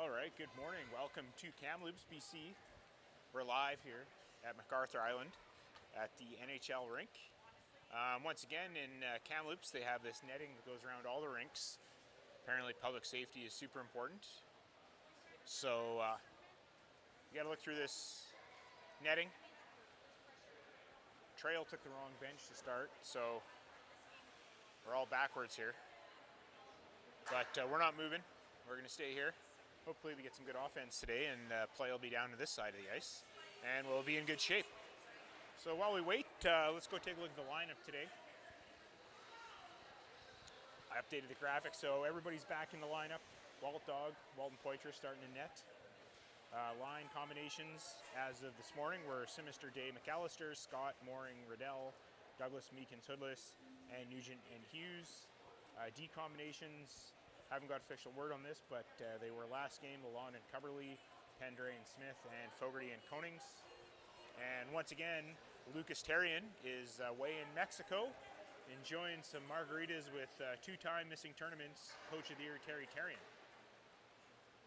All right, good morning. Welcome to Kamloops, BC. We're live here at McArthur Island at the NHL rink. Once again, in Kamloops, they have this netting that goes around all the rinks. Apparently, public safety is super important. So, you gotta look through this netting. Trail took the wrong bench to start, so we're all backwards here. But we're not moving. We're gonna stay here. Hopefully we get some good offense today, and play will be down to this side of the ice, and we'll be in good shape. So while we wait, let's go take a look at the lineup today. I updated the graphics, so everybody's back in the lineup. Walt Dog, Walton Poitras starting in net. Line combinations as of this morning were Simister, Day, McAllister, Scott, Mooring, Riddell, Douglas, Meekins, Hoodless, and Nugent and Hughes. D combinations, haven't got official word on this, but they were last game, Lalonde and Cubberley, Pendre and Smith, and Fogarty and Konings. And once again, Lucas Terrien is away in Mexico, enjoying some margaritas with two-time missing tournaments Coach of the Year Terry Terrien.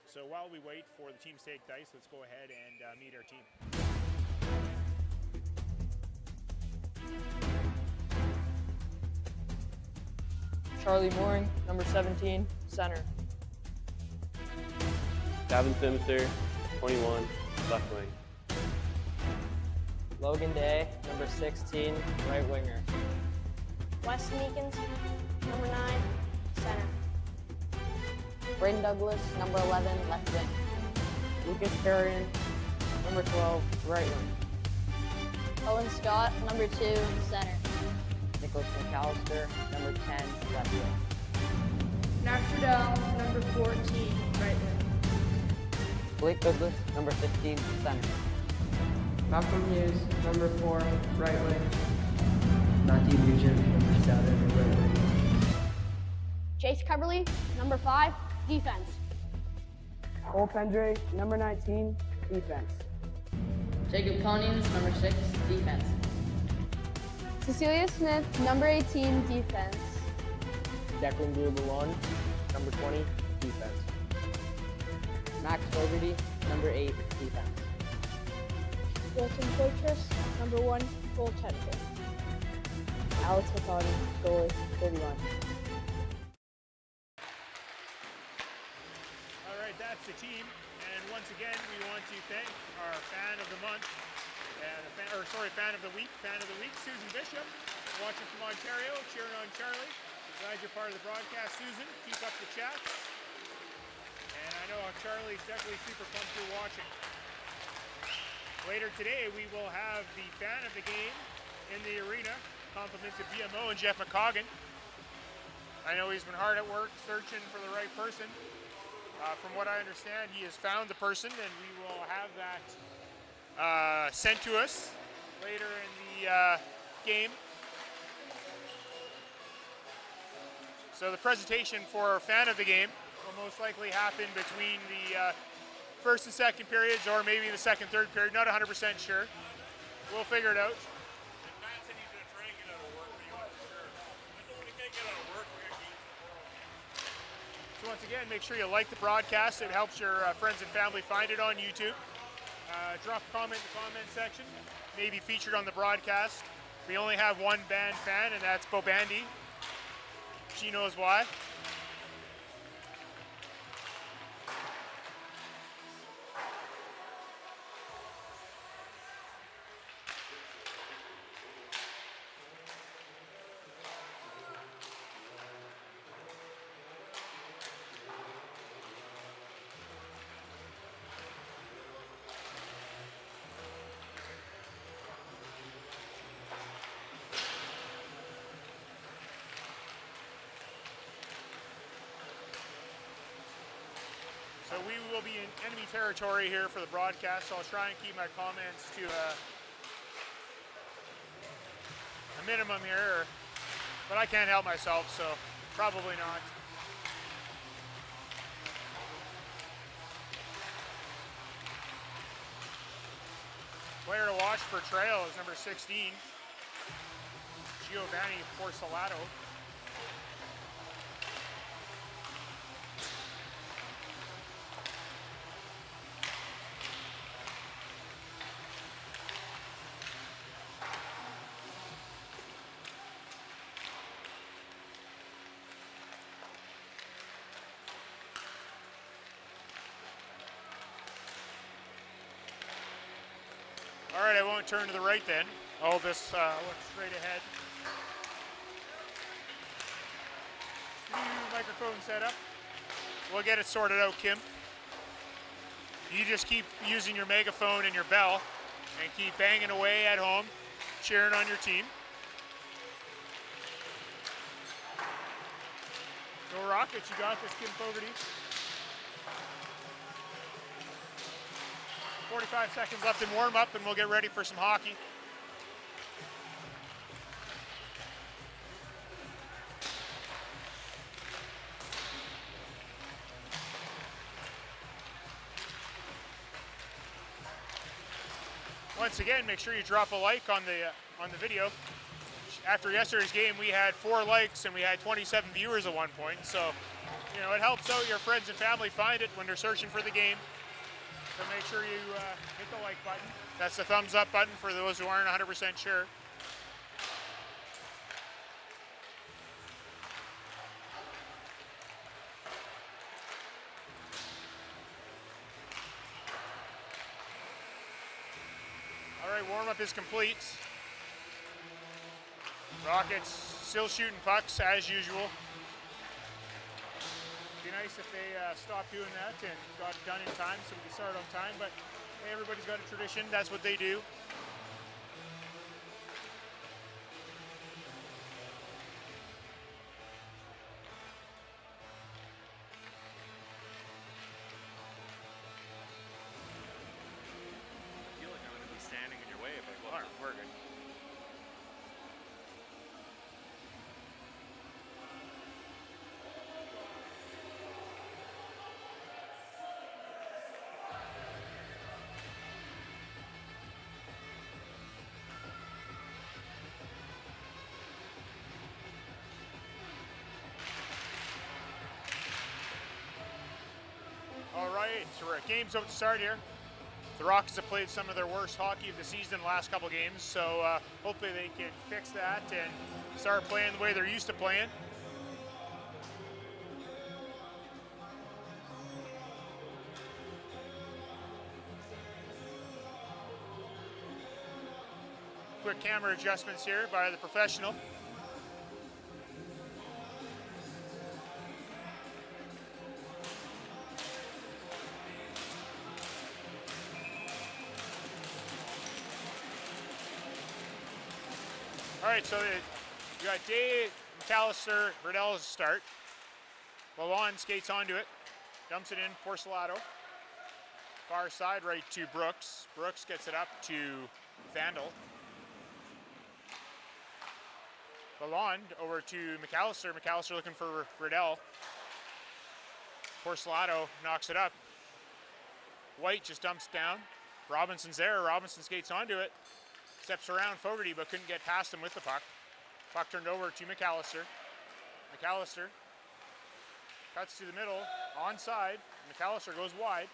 So while we wait for the team to take dice, let's go ahead and meet our team. Charlie Mooring, number 17, center. Gavin Simster, 21, left wing. Logan Day, number 16, right winger. Wes Meekins, number 9, center. Braden Douglas, number 11, left wing. Lucas Terrien, number 12, right wing. Owen Scott, number 2, center. Nicholas McAllister, number 10, left wing. Max Riddell, number 14, right wing. Blake Douglas, number 15, center. Malcolm Hughes, number 4, right wing. Matthew Nugent, number 7, right wing. Chase Cubberley, number 5, defense. Cole Pendre, number 19, defense. Jacob Konings, number 6, defense. Cecilia Smith, number 18, defense. Declan Lalonde, number 20, defense. Max Fogarty, number 8, defense. Walton Poitras, number 1, goaltender. Alex McArthur, goalie, 31. All right, that's the team. And once again, we want to thank our fan of the month, fan of the week, Susan Bishop, watching from Ontario, cheering on Charlie. Glad you're part of the broadcast, Susan. Keep up the chats. And I know Charlie's definitely super pumped you're watching. Later today, we will have the fan of the game in the arena. Compliments of BMO and Jeff McCoggan. I know he's been hard at work searching for the right person. From what I understand, he has found the person, and we will have that sent to us later in the game. So the presentation for our fan of the game will most likely happen between the first and second periods, or maybe the second, third period. Not 100% sure. We'll figure it out. So once again, make sure you like the broadcast. It helps your friends and family find it on YouTube. Drop a comment in the comment section. Maybe featured on the broadcast. We only have one band fan, and that's Bo Bandy. She knows why. So we will be in enemy territory here for the broadcast, so I'll try and keep my comments to a minimum here, but I can't help myself, so probably not. Player to watch for Trail is number 16, Giovanni Porcelato. turn to the right then. All this looks straight ahead. New microphone setup. We'll get it sorted out, Kim. You just keep using your megaphone and your bell and keep banging away at home, cheering on your team. Go Rockets, you got this, Kim Fogarty. 45 seconds left in warm-up and we'll get ready for some hockey. Once again, make sure you drop a like on the video. After yesterday's game, we had 4 likes and we had 27 viewers at one point. So, you know, it helps out your friends and family find it when they're searching for the game. So make sure you hit the like button. That's the thumbs up button for those who aren't 100% sure. All right, warm-up is complete. Rockets still shooting pucks as usual. Be nice if they stopped doing that and got it done in time so we can start on time, but hey, everybody's got a tradition, that's what they do. I feel like I'm going to be standing in your way if I look. All right, we're good. All right, so we're at game's about to start here. The Rockets have played some of their worst hockey of the season the last couple games, so hopefully they can fix that and start playing the way they're used to playing. Quick camera adjustments here by the professional. All right, so you got Day, McAllister, Riddell's start. Lalonde skates onto it, dumps it in, Porcelato. Far side right to Brooks. Brooks gets it up to Vandal. Lalonde over to McAllister. McAllister looking for Riddell. Porcelato knocks it up. White just dumps down. Robinson's there. Robinson skates onto it. Steps around Fogarty, but couldn't get past him with the puck. Puck turned over to McAllister. McAllister cuts to the middle, onside. McAllister goes wide.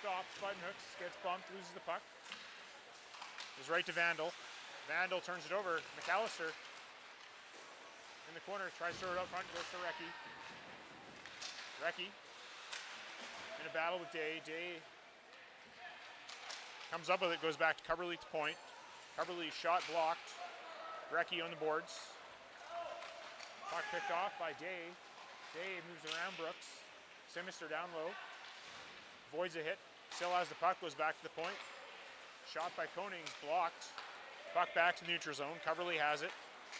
Stops, button hooks, gets bumped, loses the puck. Goes right to Vandal. Vandal turns it over. McAllister in the corner, tries to throw it up front, goes to Recchi. Recchi in a battle with Day. Day comes up with it, goes back to Coverley to point. Coverley shot blocked. Recchi on the boards. Puck picked off by Day. Day moves around Brooks. Simister down low. Avoids a hit. Still has the puck, goes back to the point. Shot by Konings, blocked. Puck back to the neutral zone. Coverley has it.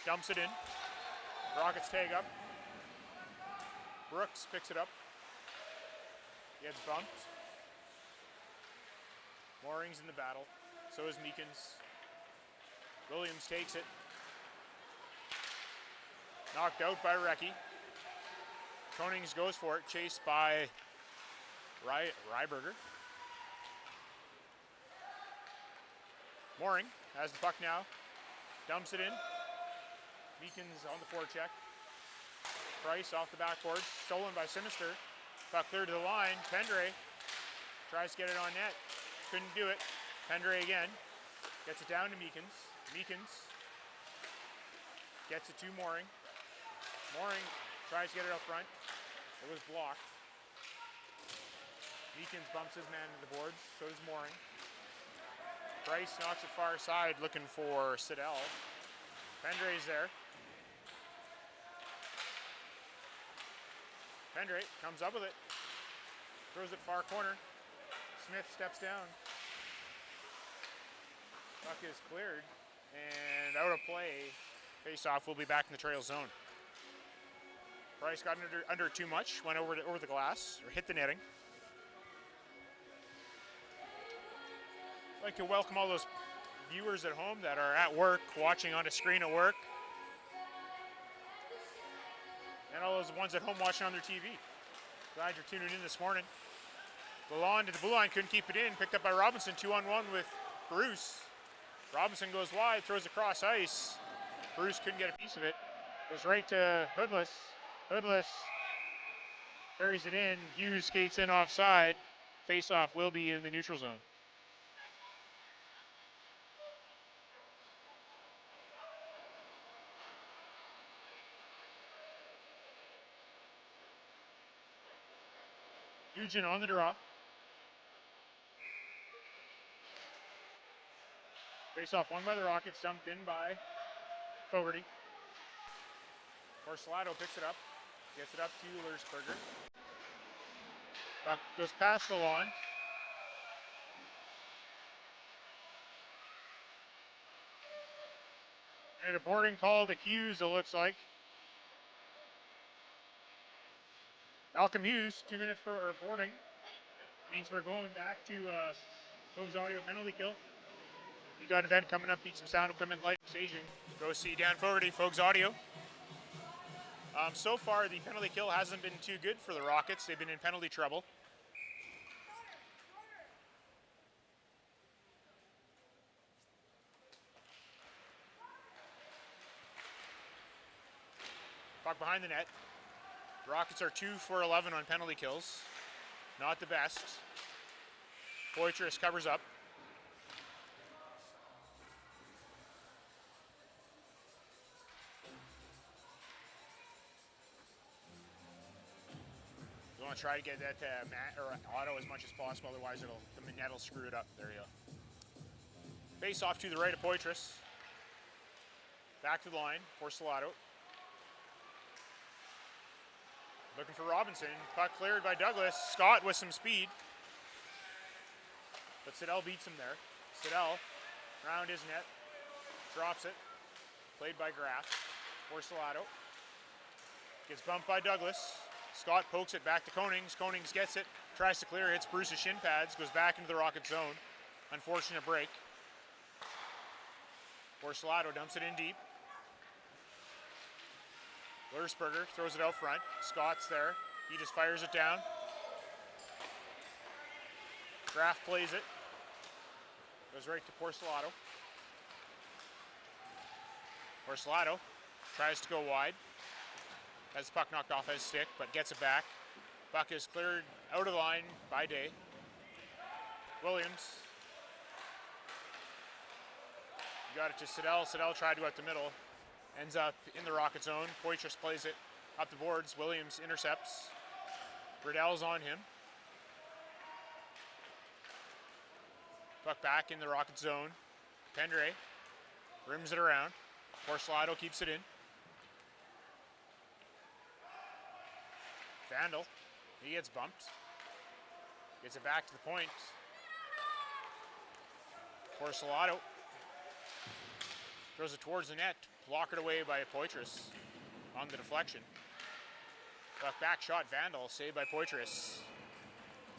Dumps it in. Rockets tag up. Brooks picks it up. Gets bumped. Mooring's in the battle. So is Meekins. Williams takes it. Knocked out by Recchi. Konings goes for it. Chased by Ryberger. Mooring has the puck now. Dumps it in. Meekins on the forecheck. Price off the backboard. Stolen by Sinister. Puck cleared to the line. Pendre tries to get it on net. Couldn't do it. Pendre again. Gets it down to Meekins. Meekins gets it to Mooring. Mooring tries to get it up front. It was blocked. Meekins bumps his man to the boards. So does Mooring. Bryce knocks it far side looking for Siddell. Pendray's there. Pendray comes up with it. Throws it far corner. Smith steps down. Puck is cleared. And out of play. Face-off will be back in the trail zone. Bryce got under too much. Went over the glass. Or hit the netting. I'd like to welcome all those viewers at home that are at work, watching on a screen at work. And all those ones at home watching on their TV. Glad you're tuning in this morning. Lalonde to the blue line, couldn't keep it in. Picked up by Robinson, 2-on-1 with Bruce. Robinson goes wide, throws across ice. Bruce couldn't get a piece of it. Goes right to Hoodless. Hoodless carries it in. Hughes skates in offside. Face-off will be in the neutral zone. Nugent on the draw. Face-off won by the Rockets, dumped in by Fogarty. Porcelato picks it up, gets it up to Lursberger. Puck goes past the line. And a boarding call to Hughes, it looks like. Malcolm Hughes, 2 minutes for boarding. Means we're going back to Hope's audio penalty kill. You got an event coming up, need some sound equipment, light staging. Go see Dan Fogarty, Fogs Audio. So far, the penalty kill hasn't been too good for the Rockets. They've been in penalty trouble. Puck behind the net. The Rockets are 2 for 11 on penalty kills. Not the best. Poitras covers up. You want to try to get that to Matt or Otto as much as possible, otherwise the net will screw it up. There you go. Face off to the right of Poitras. Back to the line, Porcelato. Looking for Robinson. Puck cleared by Douglas. Scott with some speed. But Siddell beats him there. Siddell around his net. Drops it. Played by Graff. Porcelato. Gets bumped by Douglas. Scott pokes it back to Konings. Konings gets it. Tries to clear. Hits Bruce's shin pads. Goes back into the Rocket zone. Unfortunate break. Porcelato dumps it in deep. Lursberger throws it out front. Scott's there. He just fires it down. Graff plays it. Goes right to Porcelato. Porcelato tries to go wide. Has the puck knocked off his stick, but gets it back. Puck is cleared out of the line by Day. Williams. Got it to Siddell. Siddell tried to go up the middle. Ends up in the Rocket zone. Poitras plays it up the boards. Williams intercepts. Riddell's on him. Puck back in the Rocket zone. Pendray rims it around. Porcelato keeps it in. Vandal. He gets bumped. Gets it back to the point. Porcelato throws it towards the net. Blocked away by Poitras on the deflection. Puck back shot, Vandal, saved by Poitras.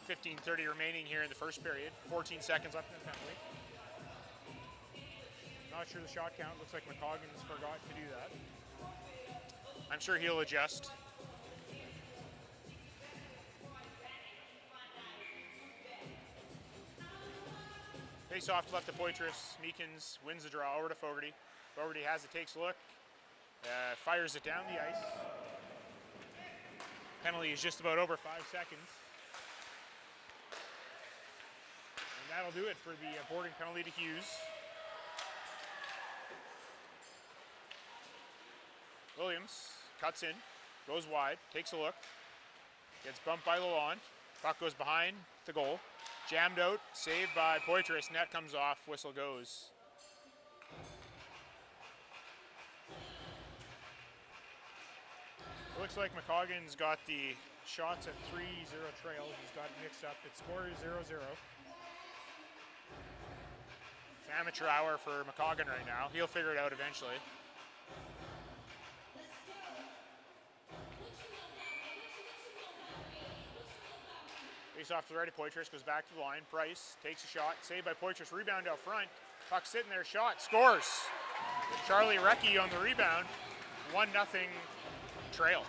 15:30 remaining here in the first period. 14 seconds left in the penalty. Not sure the shot count. Looks like McCoggan's forgot to do that. I'm sure he'll adjust. Face off left to Poitras. Meekins wins the draw over to Fogarty. Fogarty has it, takes a look, fires it down the ice. Penalty is just about over 5 seconds. And that'll do it for the boarding penalty to Hughes. Williams cuts in, goes wide, takes a look, gets bumped by Lalonde, Puck goes behind the goal. Jammed out, saved by Poitras. Net comes off, whistle goes. It looks like McCoggan's got the shots at 3-0 trail. He's got it mixed up. It scores 0-0. It's amateur hour for McCoggan right now. He'll figure it out eventually. Face off to the right of Poitras, goes back to the line. Price takes a shot, saved by Poitras, rebound out front. Puck sitting there, shot, scores. Charlie Recchi on the rebound. 1-0 trail.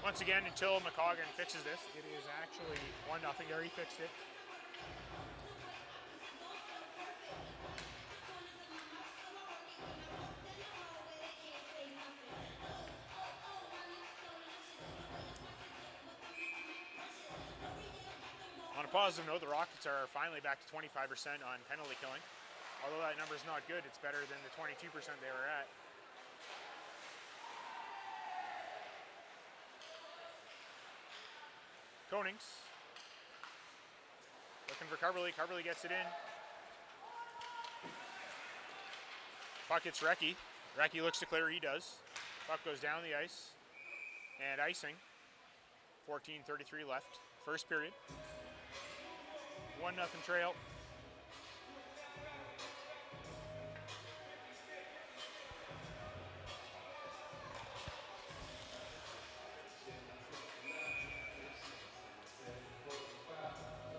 Once again, until McCoggan fixes this, it is actually 1-0. There, he fixed it. On a positive note, the Rockets are finally back to 25% on penalty killing. Although that number is not good, it's better than the 22% they were at. Konings looking for Carberly. Carberly gets it in. Puck hits Recchi. Recchi looks to clear, he does. Puck goes down the ice. And icing. 14:33 left. First period. 1-0 trail.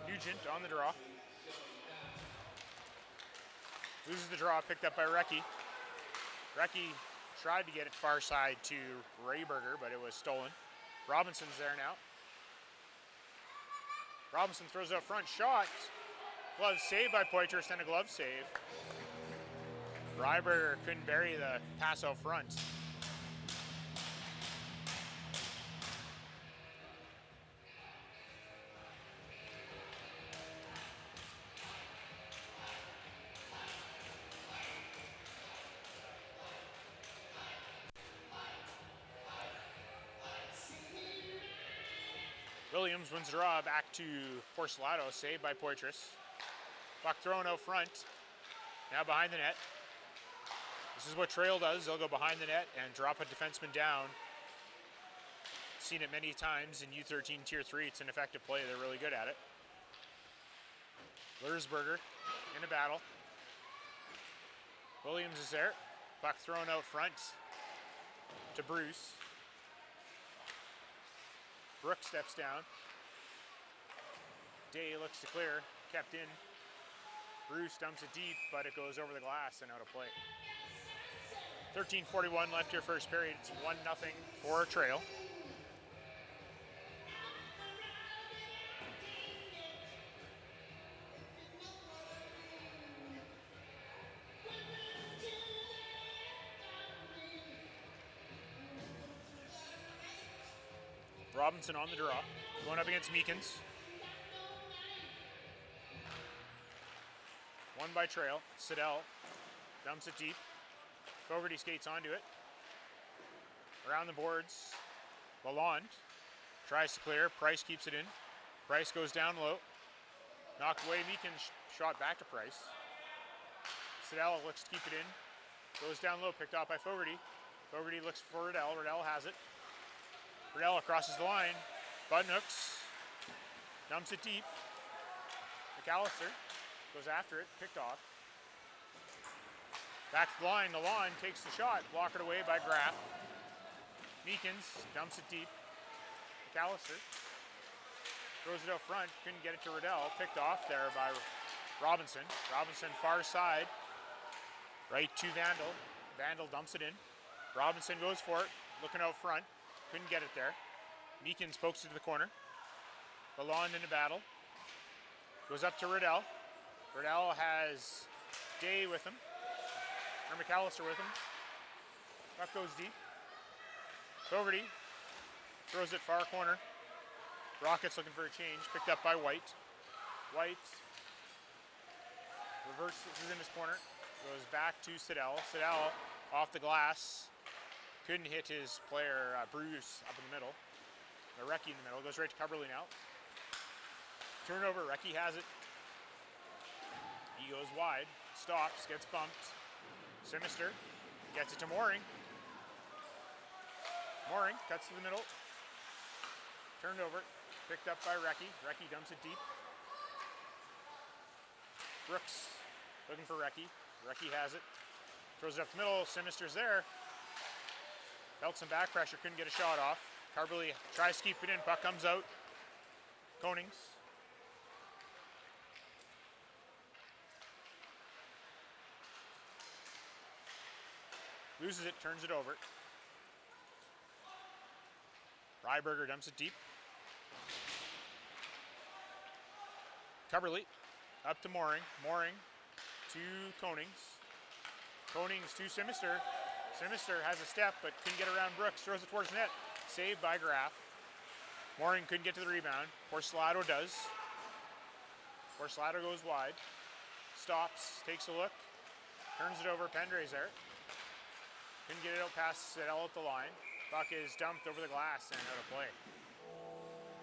Nugent on the draw. Loses the draw, picked up by Recchi. Recchi tried to get it far side to Rayberger, but it was stolen. Robinson's there now. Robinson throws out front, shot. Glove saved by Poitras, and a glove save. Rayberger couldn't bury the pass out front. Williams wins the draw back to Porcelato, saved by Poitras. Puck thrown out front, now behind the net. This is what Trail does, they'll go behind the net and drop a defenseman down. Seen it many times in U13 Tier 3, it's an effective play, they're really good at it. Lursberger in a battle. Williams is there, puck thrown out front to Bruce. Brooks steps down. Day looks to clear, kept in. Bruce dumps it deep, but it goes over the glass and out of play. 13:41 left here first period. It's 1-0 for Trail. Robinson on the draw, going up against Meekins. One by Trail. Siddell dumps it deep. Fogarty skates onto it. Around the boards, Lalonde tries to clear. Price keeps it in. Price goes down low. Knocked away. Meekins shot back to Price. Siddell looks to keep it in. Goes down low, picked off by Fogarty. Fogarty looks for Riddell. Riddell has it. Riddell crosses the line. Budnooks dumps it deep. McAllister goes after it, picked off. Back to the line, Lalonde takes the shot, blocked away by Graff. Meekins dumps it deep. McAllister throws it out front, couldn't get it to Riddell. Picked off there by Robinson. Robinson far side, right to Vandal. Vandal dumps it in. Robinson goes for it, looking out front. Couldn't get it there. Meekins pokes it to the corner. Lalonde in a battle. Goes up to Riddell. Riddell has Day with him. Or McAllister with him. Puck goes deep. Fogarty throws it far corner. Rockets looking for a change. Picked up by White. White reverses in his corner. Goes back to Siddell. Siddell off the glass. Couldn't hit his player, Bruce, up in the middle. Recchi in the middle. Goes right to Cubberly now. Turnover. Recchi has it. He goes wide. Stops. Gets bumped. Simister gets it to Mooring. Mooring cuts to the middle. Turned over. Picked up by Recchi. Recchi dumps it deep. Brooks looking for Recchi. Recchi has it. Throws it up the middle. Sinister's there. Felt some back pressure. Couldn't get a shot off. Carberly tries to keep it in. Puck comes out. Konings. Loses it. Turns it over. Ryberger dumps it deep. Cubberly up to Mooring. Mooring to Konings. Konings to Simister. Simister has a step but couldn't get around Brooks. Throws it towards net. Saved by Graff. Mooring couldn't get to the rebound. Porcelado does. Porcelado goes wide. Stops. Takes a look. Turns it over. Pendray's there. Couldn't get it out past Siddell at the line. Puck is dumped over the glass and out of play.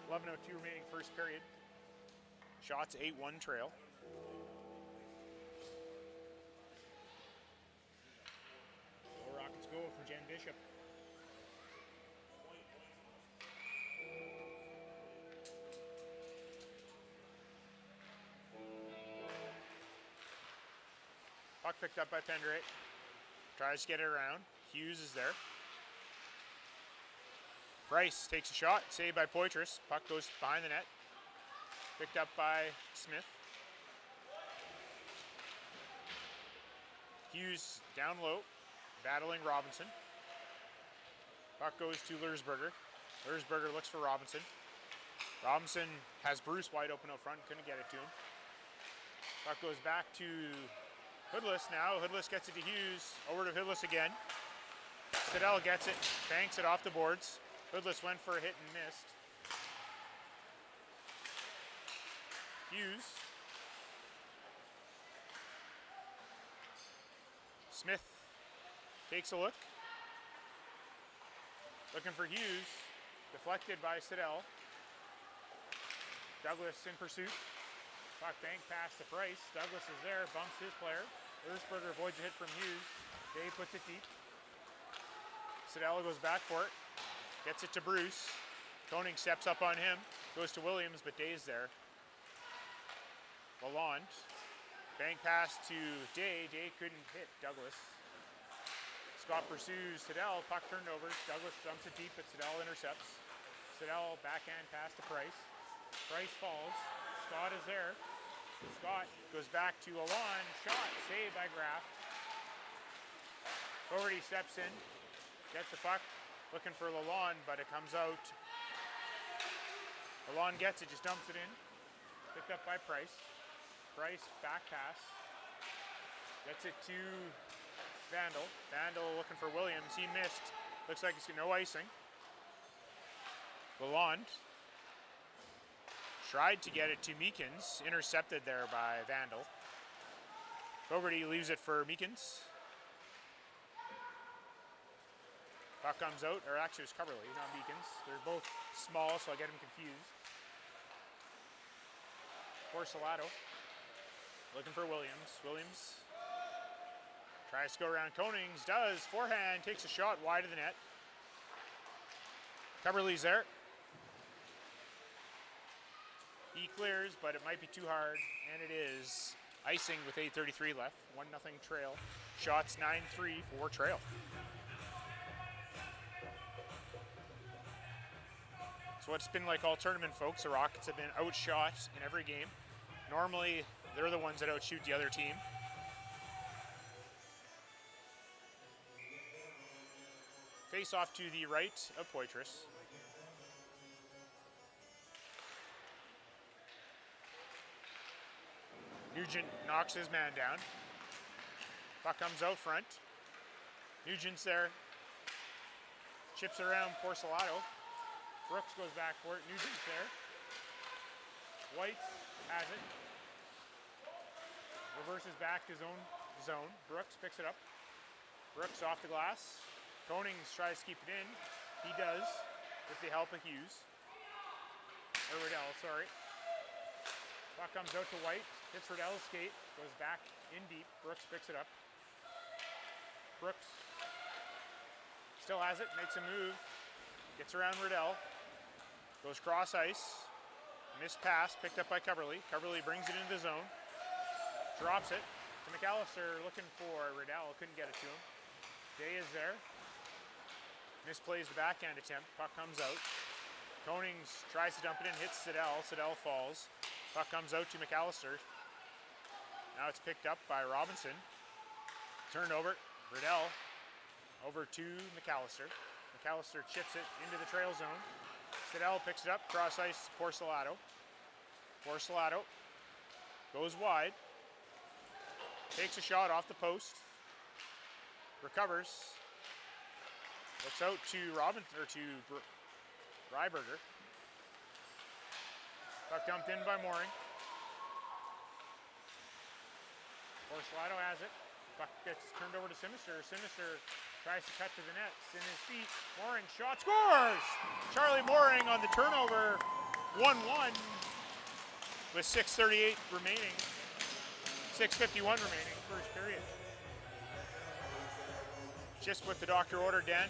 11:02 remaining first period. Shots 8-1 trail. Go Rockets go from Jen Bishop. Puck picked up by Pendray. Tries to get it around. Hughes is there. Price takes a shot. Saved by Poitras. Puck goes behind the net. Picked up by Smith. Hughes down low. Battling Robinson. Puck goes to Lursberger. Lursberger looks for Robinson. Robinson has Bruce wide open out front. Couldn't get it to him. Puck goes back to Hoodless now. Hoodless gets it to Hughes. Over to Hoodless again. Siddell gets it. Banks it off the boards. Hoodless went for a hit and missed. Hughes. Smith takes a look. Looking for Hughes. Deflected by Siddell. Douglas in pursuit. Puck bank pass to Price. Douglas is there. Bumps his player. Erzberger avoids a hit from Hughes. Day puts it deep. Siddell goes back for it. Gets it to Bruce. Koenig steps up on him. Goes to Williams, but Day's there. Lalonde. Bank pass to Day. Day couldn't hit Douglas. Scott pursues Siddell. Puck turned over. Douglas dumps it deep, but Siddell intercepts. Siddell backhand pass to Price. Price falls. Scott is there. Scott goes back to Lalonde. Shot saved by Graff. Fogarty steps in. Gets the puck. Looking for Lalonde, but it comes out. Lalonde gets it, just dumps it in. Picked up by Price. Price back pass. Gets it to Vandal. Vandal looking for Williams. He missed. Looks like he's no icing. Lalonde tried to get it to Meekins. Intercepted there by Vandal. Fogarty leaves it for Meekins. Puck comes out, or actually it was Coverley, not Meekins. They're both small, so I get them confused. Porcelado looking for Williams. Williams tries to go around Konings, does. Forehand, takes a shot wide of the net. Coverley's there. He clears, but it might be too hard, and it is. Icing with 8:33 left. 1-0 trail. Shots 9-3 for trail. So it's been like all tournament folks. The Rockets have been outshot in every game. Normally, they're the ones that outshoot the other team. Face off to the right of Poitras. Nugent knocks his man down. Puck comes out front. Nugent's there. Chips around Porcelado. Brooks goes back for it. Nugent's there. White has it. Reverses back to his own zone. Brooks picks it up. Brooks off the glass. Konings tries to keep it in. He does, with the help of Hughes. Or Riddell, sorry. Puck comes out to White. Hits Riddell's skate. Goes back in deep. Brooks picks it up. Brooks still has it. Makes a move. Gets around Riddell. Goes cross ice. Missed pass. Picked up by Coverly. Coverly brings it into the zone. Drops it to McAllister, looking for Riddell. Couldn't get it to him. Day is there. Misplays the backhand attempt. Puck comes out. Konings tries to dump it in, hits Siddell. Siddell falls. Puck comes out to McAllister. Now it's picked up by Robinson. Turned over. Riddell over to McAllister. McAllister chips it into the trail zone. Siddell picks it up, cross ice, Porcelato. Porcelato goes wide. Takes a shot off the post. Recovers. Looks out to Ryberger. Puck dumped in by Mooring. Porcelato has it. Puck gets turned over to Sinister. Sinister tries to cut to the net. In his feet. Mooring shot, scores! Charlie Mooring on the turnover. 1-1 with 6:38 remaining. 6:51 remaining, first period. Just what the doctor ordered, Dan.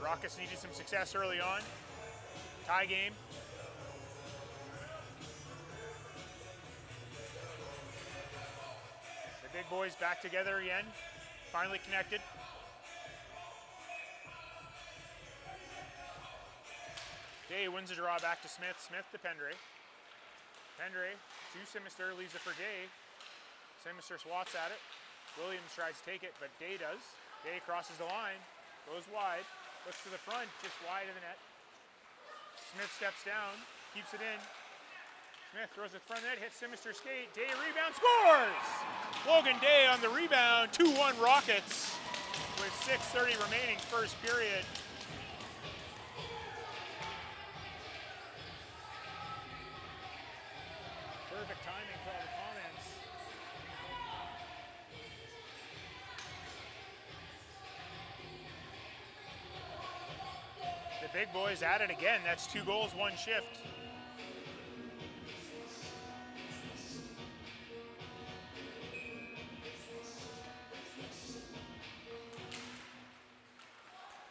Rockets needed some success early on. Tie game. The big boys back together again. Finally connected. Day wins a draw back to Smith. Smith to Pendre. Pendre to Simister, leaves it for Day. Simister swats at it. Williams tries to take it, but Day does. Day crosses the line, goes wide, looks to the front, just wide of the net. Smith steps down, keeps it in. Smith throws it front net, hits Simister skate. Day rebound, scores! Logan Day on the rebound, 2-1 Rockets with 6:30 remaining, first period. Perfect timing for all the comments. The big boys at it again. That's 2 goals, 1 shift.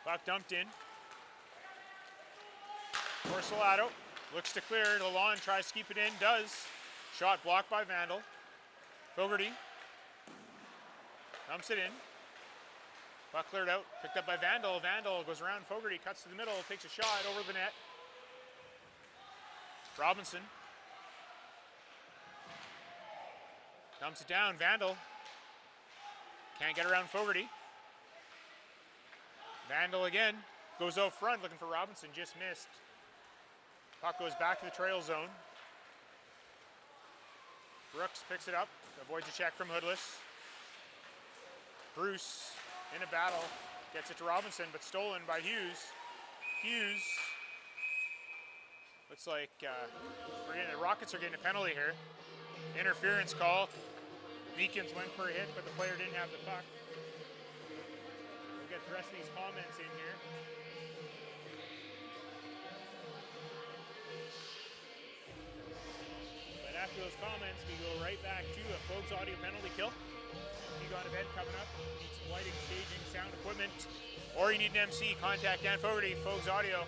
Puck dumped in. Porcelato looks to clear. Lalonde tries to keep it in, does. Shot blocked by Vandal. Fogarty dumps it in. Puck cleared out, picked up by Vandal. Vandal goes around Fogarty, cuts to the middle, takes a shot over the net. Robinson dumps it down. Vandal can't get around Fogarty. Vandal again goes out front looking for Robinson, just missed. Puck goes back to the trail zone. Brooks picks it up, avoids a check from Hoodless. Bruce in a battle, gets it to Robinson, but stolen by Hughes. Hughes, looks like the Rockets are getting a penalty here. Interference call. Beacons went for a hit, but the player didn't have the puck. We'll get the rest of these comments in here. But after those comments, we go right back to a Fogues audio penalty kill. You got an event coming up, you need some lighting, staging, sound equipment, or you need an MC, contact Dan Fogarty, Fogues Audio.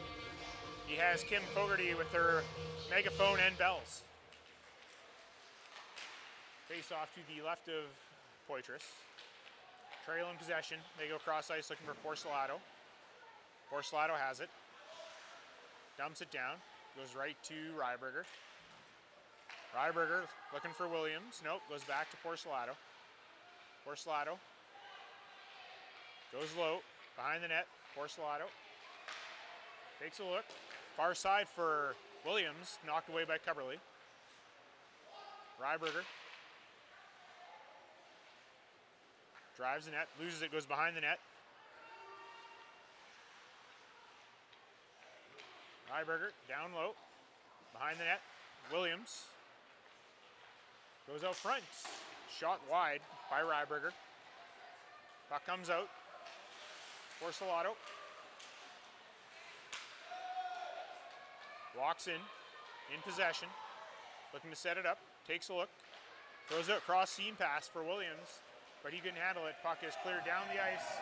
He has Kim Fogarty with her megaphone and bells. Face off to the left of Poitras. Trail in possession. They go cross ice looking for Porcelato. Porcelato has it. Dumps it down. Goes right to Ryberger. Ryberger looking for Williams. Nope, goes back to Porcelato. Porcelato goes low, behind the net. Porcelato takes a look. Far side for Williams, knocked away by Coverly. Ryberger drives the net, loses it, goes behind the net. Ryberger down low, behind the net. Williams goes out front. Shot wide by Ryberger. Puck comes out. Porcelato. Walks in possession. Looking to set it up. Takes a look. Throws it across seam pass for Williams, but he couldn't handle it. Puck is cleared down the ice.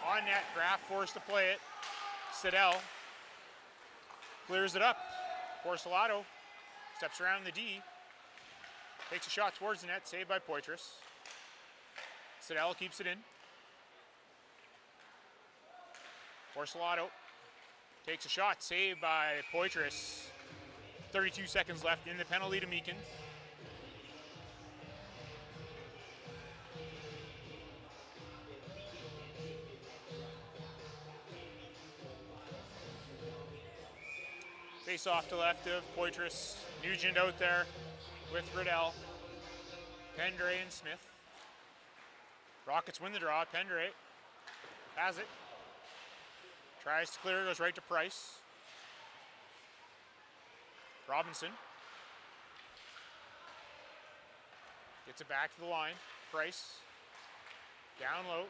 On net, Graff forced to play it. Siddell clears it up. Porcelato steps around the D. Takes a shot towards the net, saved by Poitras. Siddell keeps it in. Porcelato takes a shot, saved by Poitras. 32 seconds left in the penalty to Meakin. Face off to left of Poitras. Nugent out there with Riddell. Pendre and Smith. Rockets win the draw. Pendre has it. Tries to clear, goes right to Price. Robinson. Gets it back to the line. Price. Down low.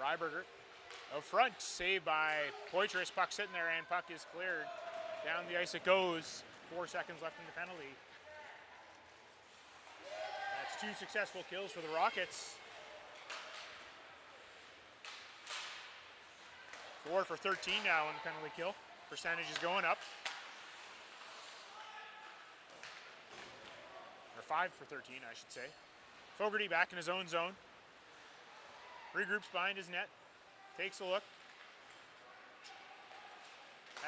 Ryberger. Out front, saved by Poitras. Puck sitting there, and puck is cleared. Down the ice it goes. 4 seconds left in the penalty. That's 2 successful kills for the Rockets. 4 for 13 now on the penalty kill. Percentage is going up. Or 5 for 13, I should say. Fogarty back in his own zone. Regroups behind his net. Takes a look.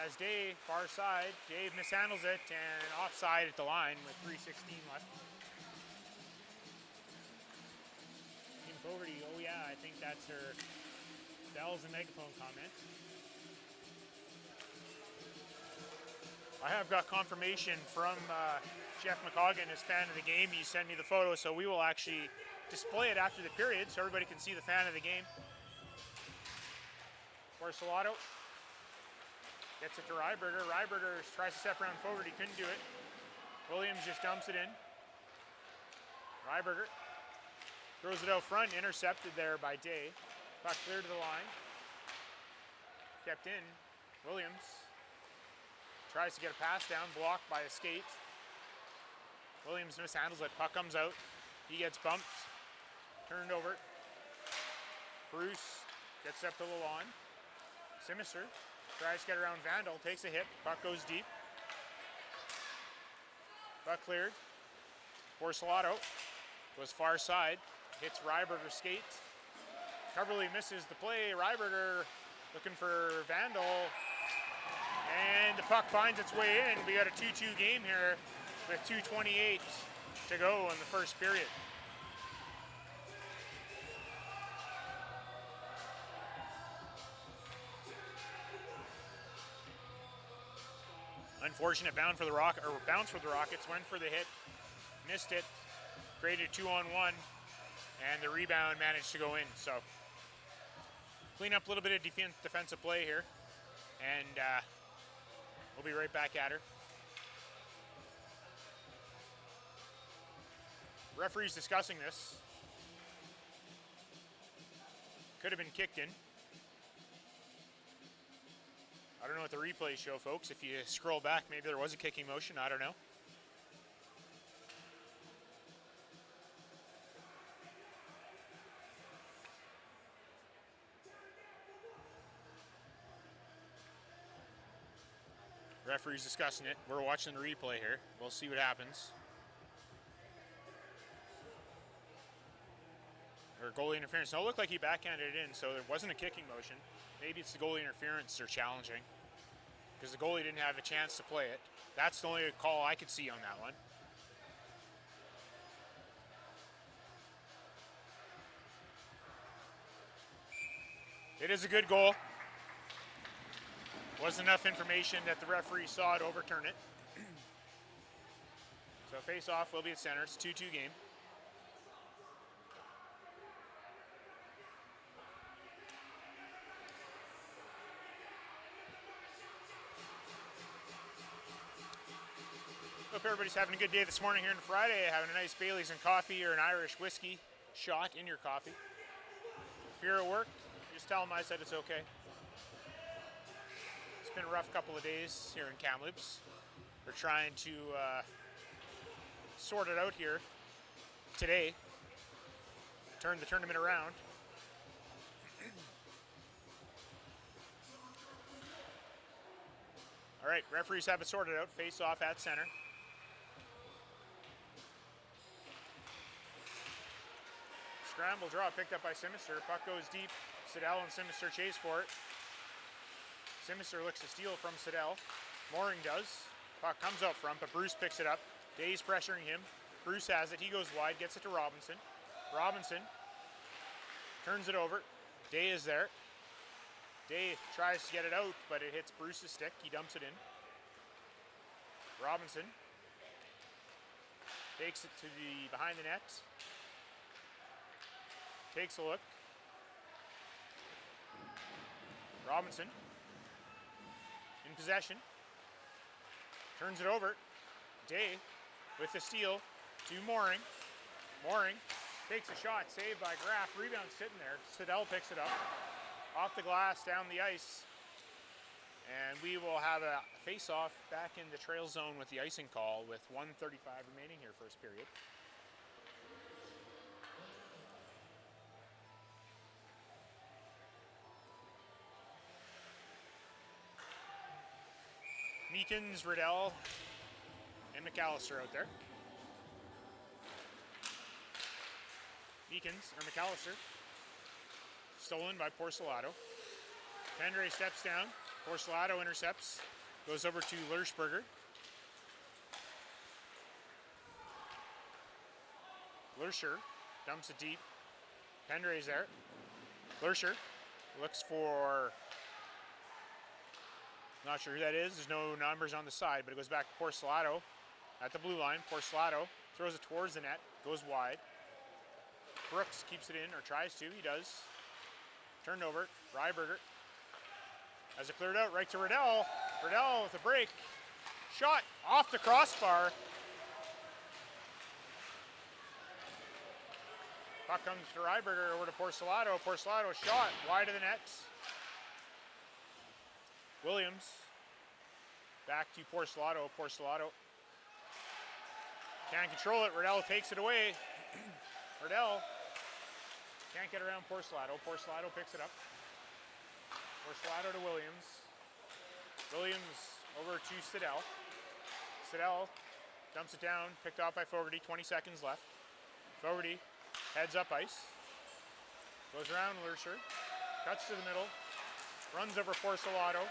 As Dave, far side, Dave mishandles it and offside at the line with 3:16 left. Team Fogarty, oh yeah, I think that's her bells and megaphone comment. I have got confirmation from Jeff McCoggan, his fan of the game. He sent me the photo, so we will actually display it after the period so everybody can see the fan of the game. Porcelato gets it to Ryberger. Ryberger tries to step around Fogarty, couldn't do it. Williams just dumps it in. Ryberger throws it out front, intercepted there by Day. Puck cleared to the line. Kept in. Williams tries to get a pass down, blocked by a skate. Williams mishandles it. Puck comes out. He gets bumped. Turned over. Bruce gets up to the lawn. Simister tries to get around Vandal. Takes a hit. Puck goes deep. Puck cleared. Porcelato goes far side. Hits Ryberger's skate. Coverly misses the play. Ryberger looking for Vandal. And the puck finds its way in. We got a 2-2 game here with 2:28 to go in the first period. Unfortunate bounce for the Rockets. Went for the hit, missed it, created 2-on-1, and the rebound managed to go in. So clean up a little bit of defensive play here, and we'll be right back at her. Referee's discussing this. Could have been kicked in. I don't know what the replays show, folks. If you scroll back, maybe there was a kicking motion. I don't know. Referee's discussing it. We're watching the replay here. We'll see what happens. Or goalie interference. No, it looked like he backhanded it in, so there wasn't a kicking motion. Maybe it's the goalie interference they're challenging, because the goalie didn't have a chance to play it. That's the only call I could see on that one. It is a good goal. Wasn't enough information that the referee saw to overturn it. So face-off will be at center. It's a 2-2 game. Hope everybody's having a good day this morning here on Friday, having a nice Bailey's and coffee or an Irish whiskey shot in your coffee. If you're at work, just tell them I said it's okay. It's been a rough couple of days here in Kamloops. We're trying to sort it out here today, turn the tournament around. All right, referees have it sorted out. Face off at center. Scramble draw picked up by Simister. Puck goes deep. Siddell and Simister chase for it. Simister looks to steal from Siddell. Mooring does. Puck comes out front, but Bruce picks it up. Day's pressuring him. Bruce has it. He goes wide, gets it to Robinson. Robinson turns it over. Day is there. Day tries to get it out, but it hits Bruce's stick. He dumps it in. Robinson takes it to the behind the net. Takes a look. Robinson in possession. Turns it over. Day with the steal to Mooring. Mooring takes a shot, saved by Graff. Rebound sitting there. Siddell picks it up. Off the glass, down the ice. And we will have a face-off back in the trail zone with the icing call with 1:35 remaining here, first period. Meekins, Riddell, and McAllister out there. Meekins, or McAllister, stolen by Porcelato. Pendre steps down. Porcelato intercepts. Goes over to Lurschberger. Lurscher dumps it deep. Pendrey's there. Lurscher looks for, not sure who that is. There's no numbers on the side, but it goes back to Porcelato at the blue line. Porcelato throws it towards the net, goes wide. Brooks keeps it in, or tries to. He does. Turned over. Ryberger has it cleared out right to Riddell. Riddell with a break. Shot off the crossbar. Puck comes to Ryberger over to Porcelato. Porcelato shot wide of the net. Williams back to Porcelato. Porcelato can't control it. Riddell takes it away. Riddell can't get around Porcelato. Porcelato picks it up. Porcelato to Williams. Williams over to Siddell. Siddell dumps it down, picked off by Fogarty, 20 seconds left. Fogarty heads up ice. Goes around Lurscher. Cuts to the middle. Runs over Porcelato.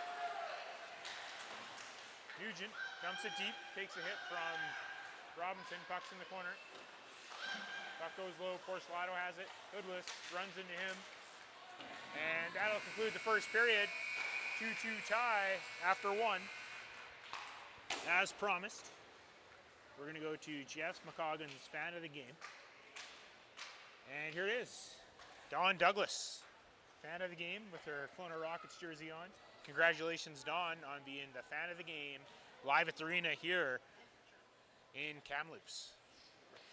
Nugent dumps it deep, takes a hit from Robinson, puck's in the corner. Puck goes low, Porcelato has it. Goodless runs into him. And that'll conclude the first period. 2-2 tie after one. As promised, we're going to go to Jeff McCoggan's fan of the game. And here it is. Dawn Douglas, fan of the game with her Kelowna Rockets jersey on. Congratulations, Dawn, on being the fan of the game live at the arena here in Kamloops.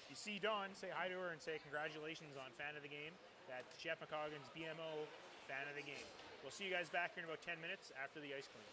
You see Dawn, say hi to her and say congratulations on fan of the game. That's Jeff McCoggan's BMO fan of the game. We'll see you guys back here in about 10 minutes after the ice clean.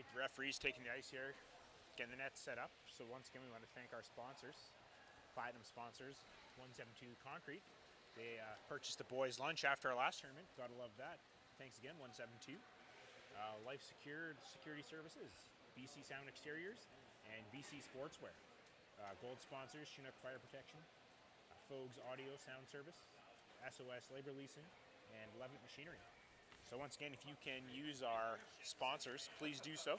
right, the referee's taking the ice here, getting the net set up. So once again, we want to thank our sponsors, platinum sponsors, 172 Concrete. They purchased the boys' lunch after our last tournament. Gotta love that. Thanks again, 172. Life Secured Security Services, BC Sound Exteriors, and BC Sportswear. Gold sponsors, Chinook Fire Protection, Fogues Audio Sound Service, SOS Labor Leasing, and Levitt Machinery. So once again, if you can use our sponsors, please do so.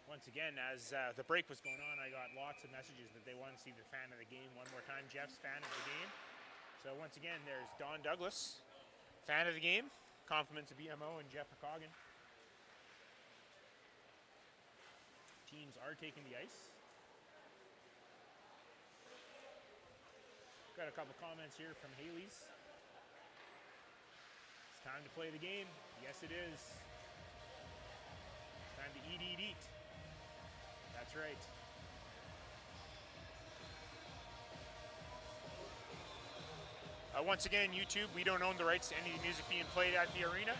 Once again, as the break was going on, I got lots of messages that they want to see the fan of the game one more time. Jeff's fan of the game. So once again, there's Don Douglas, fan of the game. Compliments of BMO and Jeff McCoggan. Teams are taking the ice. Got a couple comments here from Haley's. It's time to play the game. Yes, it is. It's time to eat. That's right. Once again, YouTube, we don't own the rights to any of the music being played at the arena.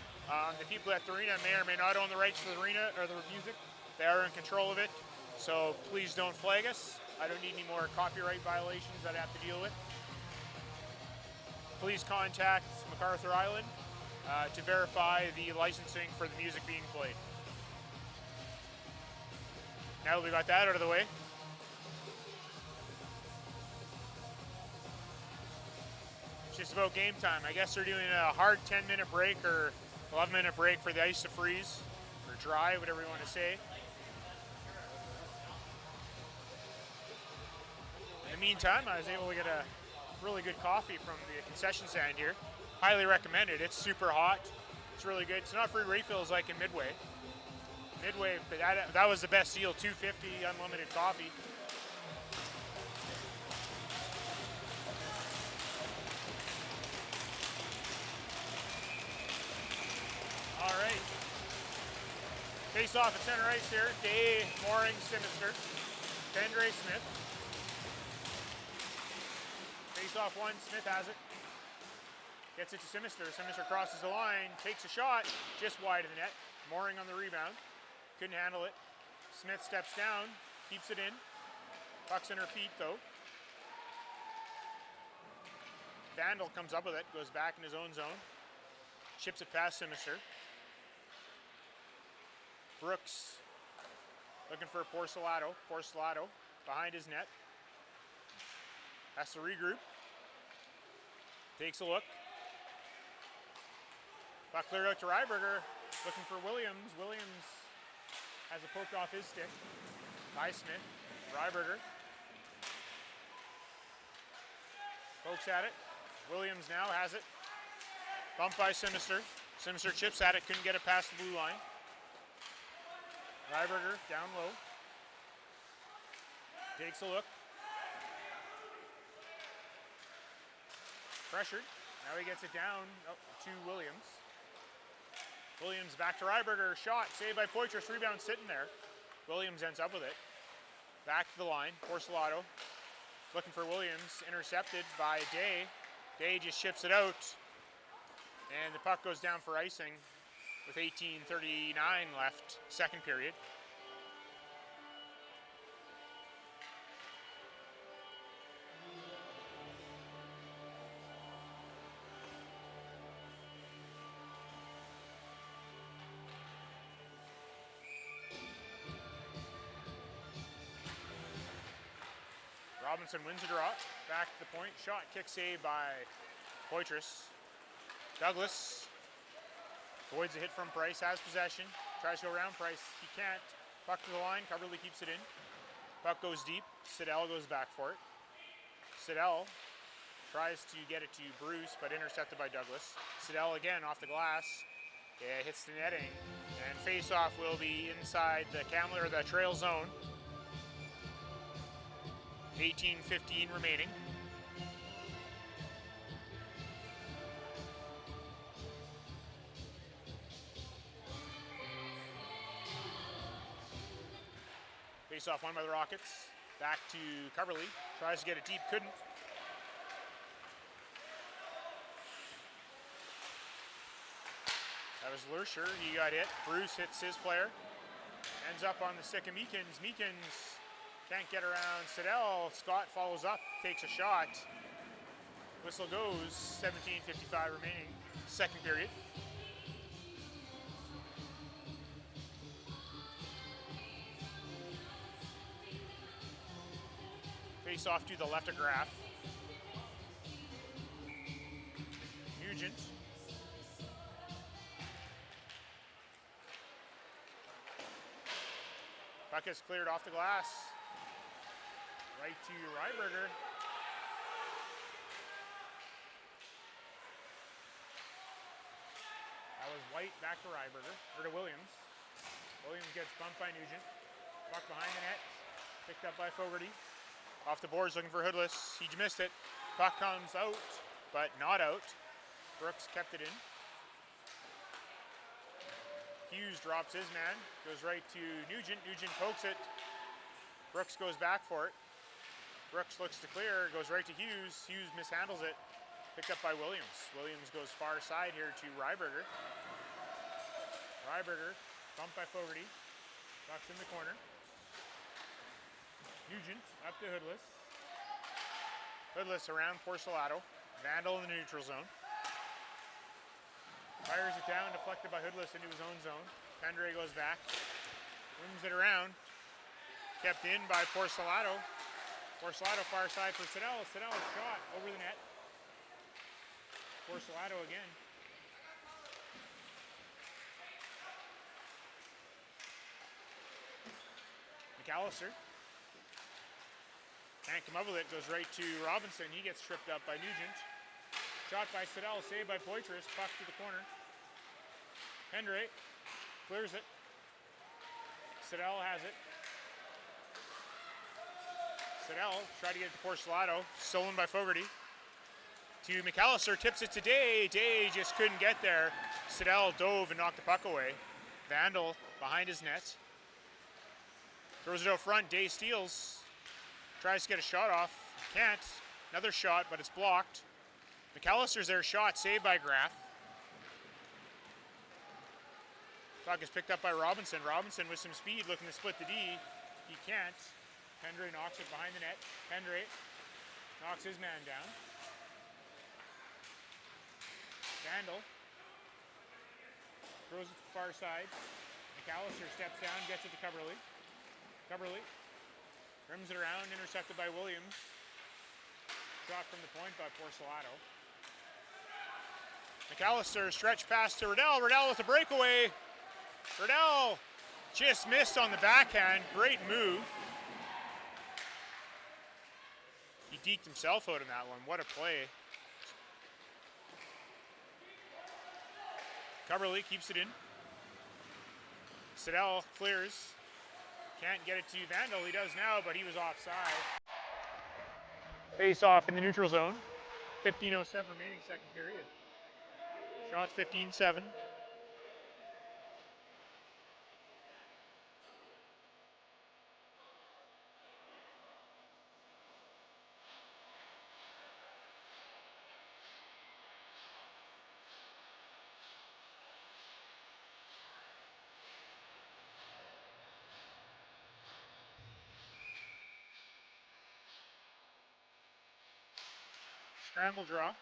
The people at the arena may or may not own the rights to the arena or the music. They are in control of it, so please don't flag us. I don't need any more copyright violations that I have to deal with. Please contact McArthur Island to verify the licensing for the music being played. Now that we got that out of the way, it's just about game time. I guess they're doing a hard 10-minute break or 11-minute break for the ice to freeze or dry, whatever you want to say. In the meantime, I was able to get a really good coffee from the concession stand here. Highly recommended. It's super hot. It's really good. It's not free refills like in Midway. Midway, but that was the best deal, $2.50 unlimited coffee. All right. Face off at center ice here. Day, Mooring, Sinister. Pendray, Smith. Face off one, Smith has it. Gets it to Sinister. Sinister crosses the line, takes a shot, just wide of the net. Mooring on the rebound. Couldn't handle it. Smith steps down, keeps it in. Puck's in her feet though. Vandal comes up with it, goes back in his own zone. Chips it past Sinister. Brooks looking for Porcelato. Porcelato behind his net. Has to regroup. Takes a look. Puck cleared out to Ryberger. Looking for Williams. Williams has it poked off his stick by Smith. Ryberger pokes at it. Williams now has it. Bumped by Sinister. Sinister chips at it, couldn't get it past the blue line. Ryberger down low. Takes a look. Pressured. Now he gets it down to Williams. Williams back to Ryberger. Shot. Saved by Poitras. Rebound sitting there. Williams ends up with it. Back to the line. Porcelato looking for Williams. Intercepted by Day. Day just chips it out. And the puck goes down for icing with 18:39 left, second period. Robinson wins a draw. Back to the point. Shot, kick save by Poitras. Douglas avoids a hit from Price, has possession. Tries to go around Price. He can't. Puck to the line. Coverly keeps it in. Puck goes deep. Siddell goes back for it. Siddell tries to get it to Bruce, but intercepted by Douglas. Siddell again off the glass. Yeah, hits the netting. And face-off will be inside the Kamloops or the trail zone. 18:15 remaining. Face-off won by the Rockets. Back to Coverly. Tries to get it deep, couldn't. was Lursher. He got hit. Bruce hits his player. Ends up on the stick of Meekins. Meekins can't get around Siddell. Scott follows up, takes a shot. Whistle goes. 17:55 remaining, second period. Face off to the left of Graff. Nugent. Puck is cleared off the glass. Right to Ryberger. That was White back to Ryberger, or to Williams. Williams gets bumped by Nugent. Puck behind the net. Picked up by Fogarty. Off the boards looking for Hoodless. He missed it. Puck comes out, but not out. Brooks kept it in. Hughes drops his man. Goes right to Nugent. Nugent pokes it. Brooks goes back for it. Brooks looks to clear. Goes right to Hughes. Hughes mishandles it. Picked up by Williams. Williams goes far side here to Ryberger. Ryberger bumped by Fogarty. Puck's in the corner. Nugent up to Hoodless. Hoodless around Porcelato. Vandal in the neutral zone. Fires it down, deflected by Hoodless into his own zone. Pendre goes back. Wings it around. Kept in by Porcelato. Porcelato far side for Siddell. Siddell shot over the net. Porcelato again. McAllister. Can't come up with it, goes right to Robinson. He gets tripped up by Nugent. Shot by Siddell, saved by Poitras. Puck to the corner. Pendre clears it. Siddell has it. Siddell tried to get it to Porcelato. Stolen by Fogarty. To McAllister, tips it to Day. Day just couldn't get there. Siddell dove and knocked the puck away. Vandal behind his net. Throws it out front. Day steals. Tries to get a shot off. Can't. Another shot, but it's blocked. McAllister's there, shot, saved by Graff. Puck is picked up by Robinson. Robinson with some speed, looking to split the D. He can't. Pendre knocks it behind the net. Pendre knocks his man down. Vandal throws it to the far side. McAllister steps down, gets it to Coverley. Coverley rims it around, intercepted by Williams. Shot from the point by Porcelato. McAllister stretch pass to Riddell. Riddell with a breakaway. Riddell just missed on the backhand. Great move. He deked himself out in that one. What a play. Coverley keeps it in. Siddell clears. Can't get it to Vandal. He does now, but he was offside. Face off in the neutral zone. 15:07 remaining, second period. Shots 15-7. Scramble draw.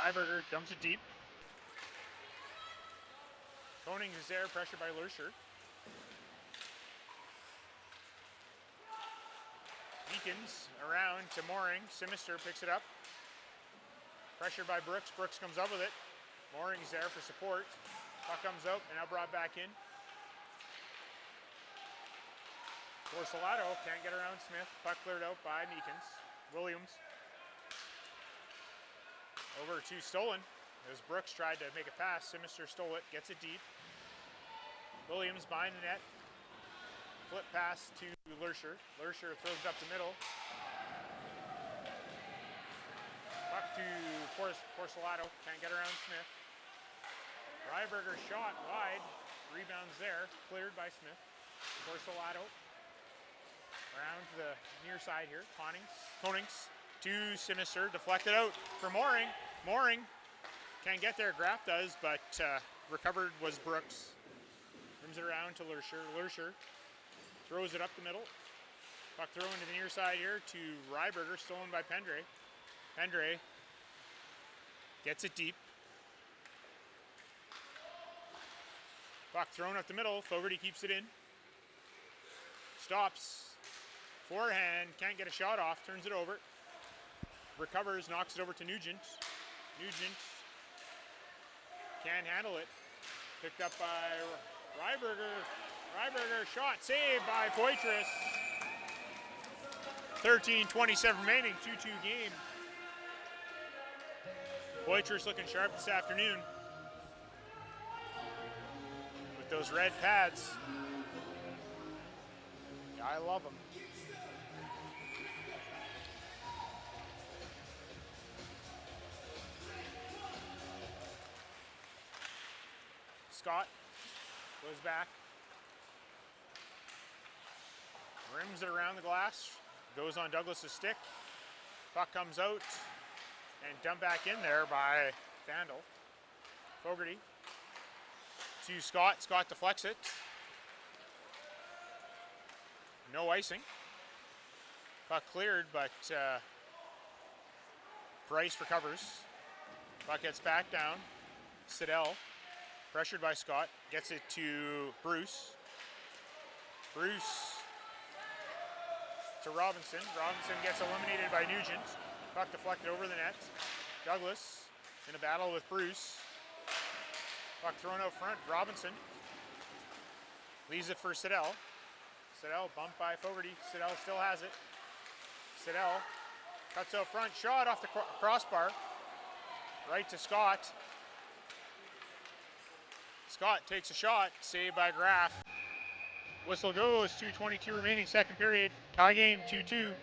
Ryberger dumps it deep. Koning is there, pressured by Lursher. Meekins around to Mooring. Sinister picks it up. Pressured by Brooks. Brooks comes up with it. Mooring's there for support. Puck comes out and now brought back in. Porcelato can't get around Smith. Puck cleared out by Meekins. Williams. Over to Stolen. As Brooks tried to make a pass, Sinister stole it, gets it deep. Williams behind the net. Flip pass to Lursher. Lursher throws it up the middle. Puck to Porcelato. Can't get around Smith. Ryberger shot wide. Rebounds there. Cleared by Smith. Porcelato. Around to the near side here. Konings to Sinister. Deflected out for Mooring. Mooring Can't get there, Graff does, but recovered was Brooks. Rims it around to Lursher. Lursher throws it up the middle. Puck thrown to the near side here to Ryberger, stolen by Pendre. Pendre gets it deep. Puck thrown up the middle. Fogarty keeps it in. Stops. Forehand. Can't get a shot off. Turns it over. Recovers. Knocks it over to Nugent. Nugent can't handle it. Picked up by Ryberger. Ryberger shot. Saved by Poitras. 13:27 remaining. 2-2 game. Poitras looking sharp this afternoon. Those red pads. Yeah, I love them. Scott goes back. Rims it around the glass. Goes on Douglas's stick. Puck comes out and dumped back in there by Vandal. Fogarty to Scott. Scott deflects it. No icing. Puck cleared, but Price recovers. Puck gets back down. Siddell, pressured by Scott, gets it to Bruce. Bruce to Robinson. Robinson gets eliminated by Nugent. Puck deflected over the net. Douglas in a battle with Bruce. Puck thrown out front. Robinson leaves it for Siddell. Siddell bumped by Fogarty. Siddell still has it. Siddell cuts out front. Shot off the crossbar. Right to Scott. Scott takes a shot. Saved by Graff. Whistle goes. 2:22 remaining, second period. Tie game 2-2.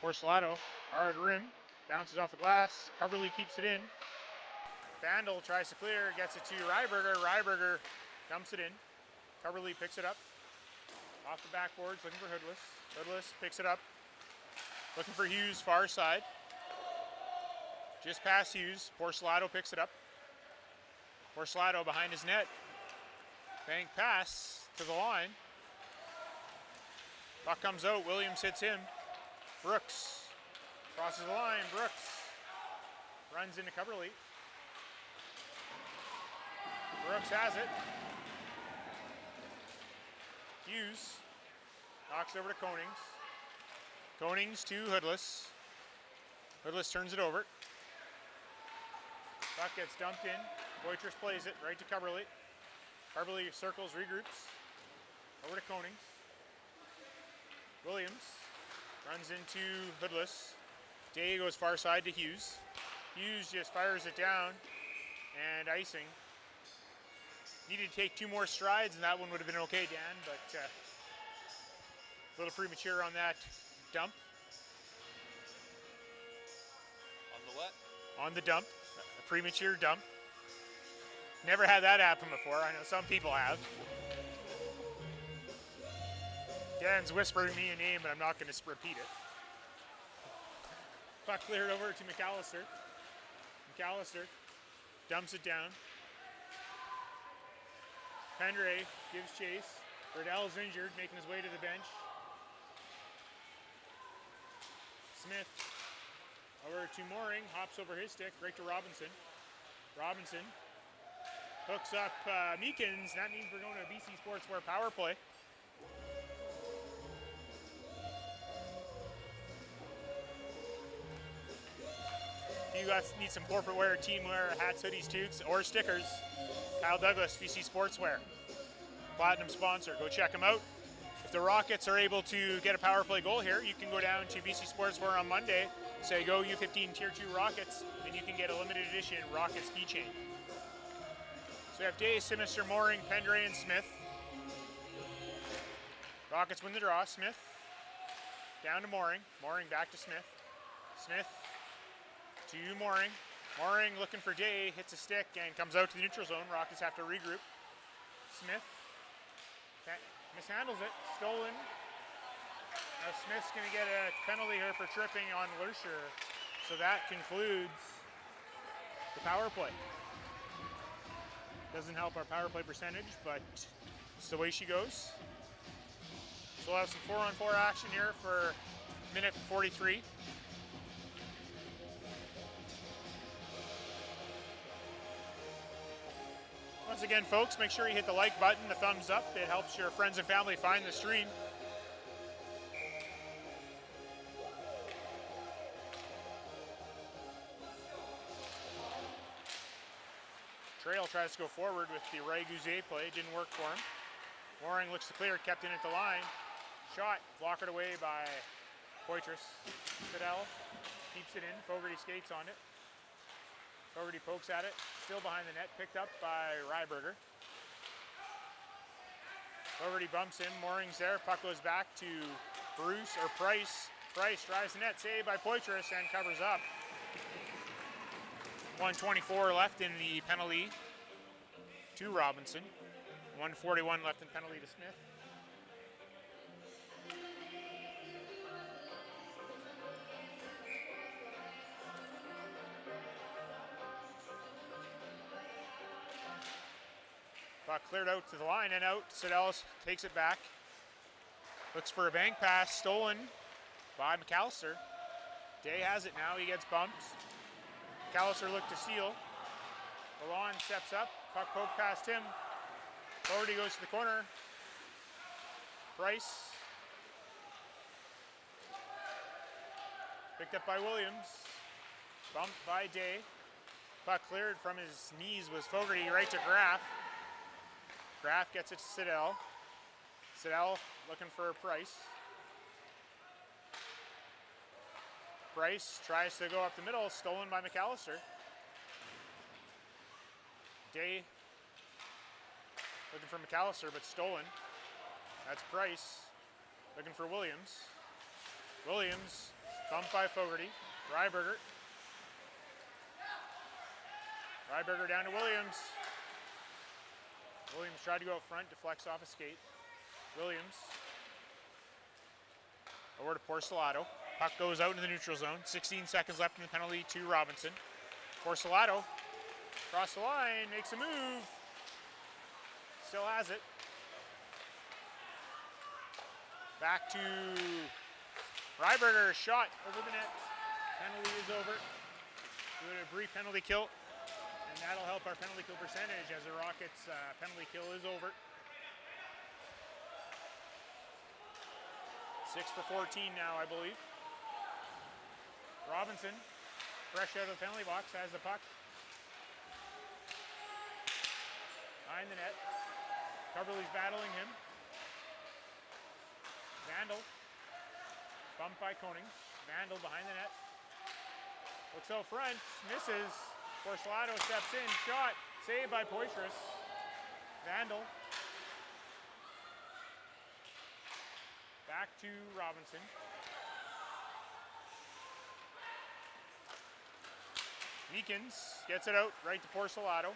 Porcelato, hard rim, bounces off the glass. Coverly keeps it in. Vandal tries to clear, gets it to Ryberger. Ryberger dumps it in. Coverly picks it up. Off the backboards, looking for Hoodless. Hoodless picks it up. Looking for Hughes, far side. Just past Hughes. Porcelato picks it up. Porcelato behind his net. Bank pass to the line. Puck comes out. Williams hits him. Brooks crosses the line. Brooks runs into Coverly. Brooks has it. Hughes knocks it over to Konings. Konings to Hoodless. Hoodless turns it over. Puck gets dumped in. Poitras plays it right to Coverly. Coverly circles, regroups. Over to Konings. Williams runs into Hoodless. Day goes far side to Hughes. Hughes just fires it down and icing. Needed to take two more strides and that one would have been okay, Dan, but a little premature on that dump. On the what? On the dump, a premature dump. Never had that happen before. I know some people have. Dan's whispering me a name, but I'm not going to repeat it. Puck cleared over to McAllister. McAllister dumps it down. Pendre gives chase. Riddell's injured, making his way to the bench. Smith over to Mooring, hops over his stick, right to Robinson. Robinson hooks up Meekins. That means we're going to a BC Sportswear power play. If you guys need some corporate wear, team wear, hats, hoodies, toques, or stickers, Kyle Douglas, BC Sportswear, platinum sponsor. Go check them out. If the Rockets are able to get a power play goal here, you can go down to BC Sportswear on Monday, say go U15 Tier 2 Rockets, and you can get a limited edition Rockets keychain. So we have Day, Sinister, Mooring, Pendre, and Smith. Rockets win the draw. Smith down to Mooring. Mooring back to Smith. Smith to Mooring. Mooring looking for Day, hits a stick and comes out to the neutral zone. Rockets have to regroup. Smith mishandles it, stolen. Now Smith's going to get a penalty here for tripping on Lursher. So that concludes the power play. Doesn't help our power play percentage, but it's the way she goes. So we'll have some 4-on-4 action here for minute 43. Once again, folks, make sure you hit the like button, the thumbs up. It helps your friends and family find the stream. Trail tries to go forward with the Ray Gouzier play. Didn't work for him. Mooring looks to clear, kept in at the line. Shot, blockered away by Poitras. Siddell keeps it in. Fogarty skates on it. Fogarty pokes at it. Still behind the net. Picked up by Ryberger. Fogarty bumps in. Mooring's there. Puck goes back to Bruce or Price. Price drives the net. Saved by Poitras and covers up. 1:24 left in the penalty to Robinson. 1:41 left in penalty to Smith. Puck cleared out to the line and out. Siddell takes it back. Looks for a bank pass, stolen by McAllister. Day has it now, he gets bumped. McAllister looked to steal. Milan steps up, puck poked past him. Fogarty goes to the corner. Price. Picked up by Williams. Bumped by Day. Puck cleared from his knees was Fogarty right to Graff. Graff gets it to Siddell. Siddell looking for Price. Price tries to go up the middle, stolen by McAllister. Day looking for McAllister, but stolen. That's Price looking for Williams. Williams bumped by Fogarty. Ryberger. Ryberger down to Williams. Williams tried to go up front, deflects off a skate. Williams. Over to Porcelato. Puck goes out into the neutral zone. 16 seconds left in the penalty to Robinson. Porcelato across the line, makes a move. Still has it. Back to Ryberger, shot over the net. Penalty is over. Do a brief penalty kill. And that'll help our penalty kill percentage as the Rockets' penalty kill is over. 6 for 14 now, I believe. Robinson, fresh out of the penalty box, has the puck. Behind the net. Coverley's battling him. Vandal. Bumped by Koning. Vandal behind the net. Looks out front, misses. Porcelato steps in, shot, saved by Poitras. Vandal. Back to Robinson. Meekins gets it out right to Porcelato.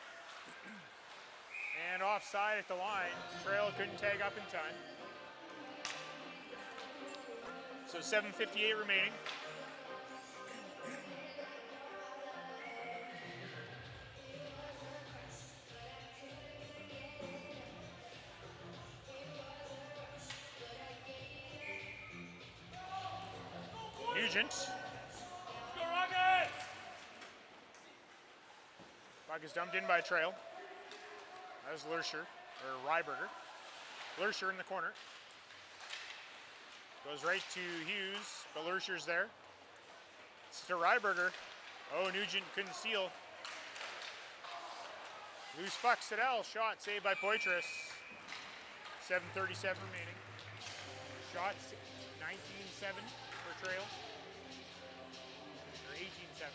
And offside at the line. Trail couldn't tag up in time. So 7:58 remaining. Nugent. Puck is dumped in by Trail. That is Lursher, or Ryberger. Lursher in the corner. Goes right to Hughes, but Lursher's there. It's to Ryberger. Oh, Nugent couldn't steal. Loose puck, Siddell, shot saved by Poitras. 7:37 remaining. Shots 19-7 for Trail. Or 18-7.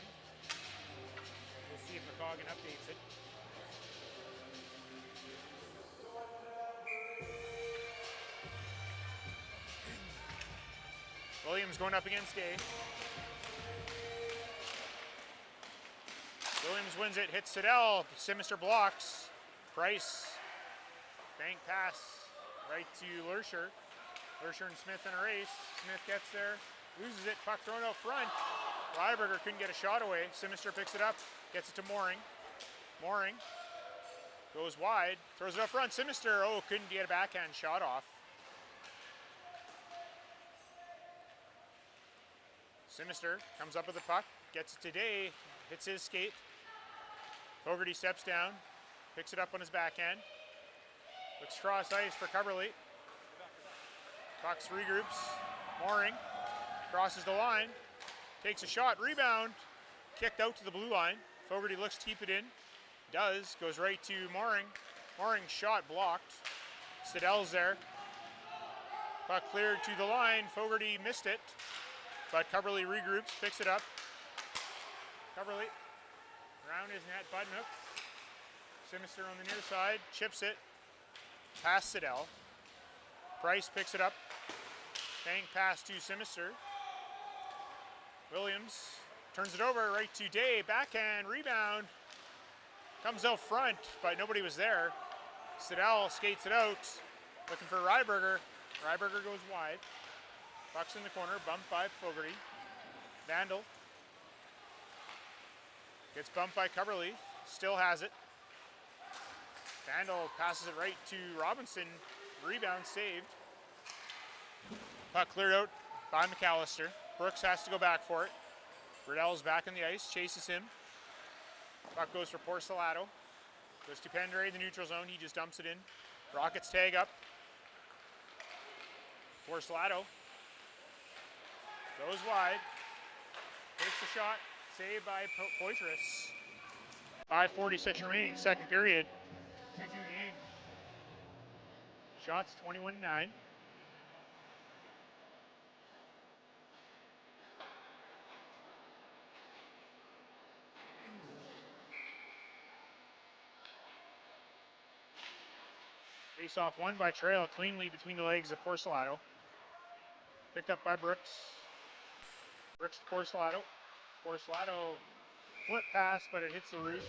We'll see if McCoggan updates it. Williams Williams going up against Day. Williams wins it, hits Siddell. Simister blocks. Price. Bank pass right to Lursher. Lursher and Smith in a race. Smith gets there, loses it. Puck thrown out front. Ryberger couldn't get a shot away. Simister picks it up, gets it to Mooring. Mooring goes wide, throws it up front. Simister, couldn't get a backhand shot off. Simister comes up with the puck, gets it to Day, hits his skate. Fogarty steps down, picks it up on his backhand. Looks cross ice for Coverley. Pucks regroups. Mooring crosses the line, takes a shot, rebound, kicked out to the blue line. Fogarty looks to keep it in. Does, goes right to Mooring. Mooring's shot blocked. Siddell's there. Puck cleared to the line. Fogarty missed it, but Coverley regroups, picks it up. Coverley around his net, button hook. Simister on the near side, chips it. Past Siddell. Price picks it up. Bang pass to Simister. Williams turns it over right to Day. Backhand, rebound. Comes out front, but nobody was there. Siddell skates it out. Looking for Ryberger. Ryberger goes wide. Puck's in the corner, bumped by Fogarty. Vandal. Gets bumped by Coverley. Still has it. Vandal passes it right to Robinson. Rebound saved. Puck cleared out by McAllister. Brooks has to go back for it. Riddell's back on the ice, chases him. Puck goes for Porcelato. Goes to Pendray, the neutral zone. He just dumps it in. Rockets tag up. Porcelato goes wide. Takes the shot. Saved by Poitras. 5:46 remaining, second period. 2-2 game. Shots 21-9. Face off won by Trail, cleanly between the legs of Porcelato. Picked up by Brooks. Brooks to Porcelato. Porcelato flip pass, but it hits the roof.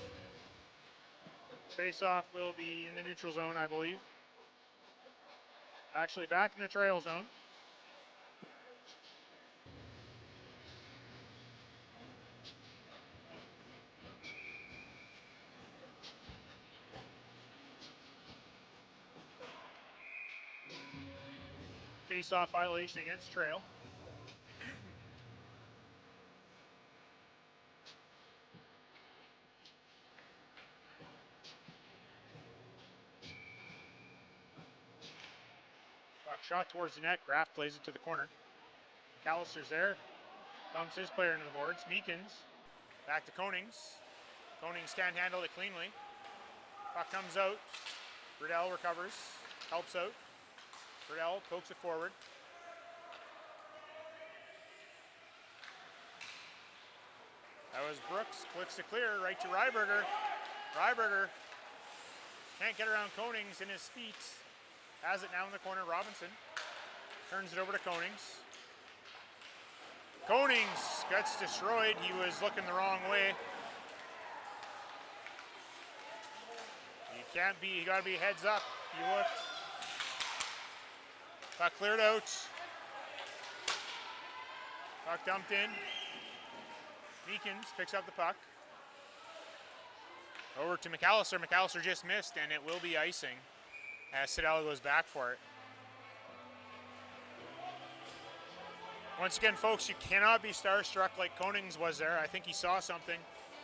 Face off will be in the neutral zone, I believe. Actually back in the Trail zone. Face-off violation against Trail. Puck shot towards the net. Graff plays it to the corner. McAllister's there. Dumps his player into the boards. Meekins. Back to Konings. Konings can't handle it cleanly. Puck comes out. Riddell recovers. Helps out. Riddell pokes it forward. That was Brooks. Clicks to clear right to Ryberger. Ryberger can't get around Konings in his feet. Has it now in the corner. Robinson turns it over to Konings. Konings gets destroyed. He was looking the wrong way. You gotta be heads up. He looked. Puck cleared out. Puck dumped in. Meekins picks up the puck. Over to McAllister. McAllister just missed, and it will be icing as Siddell goes back for it. Once again, folks, you cannot be starstruck like Konings was there. I think he saw something,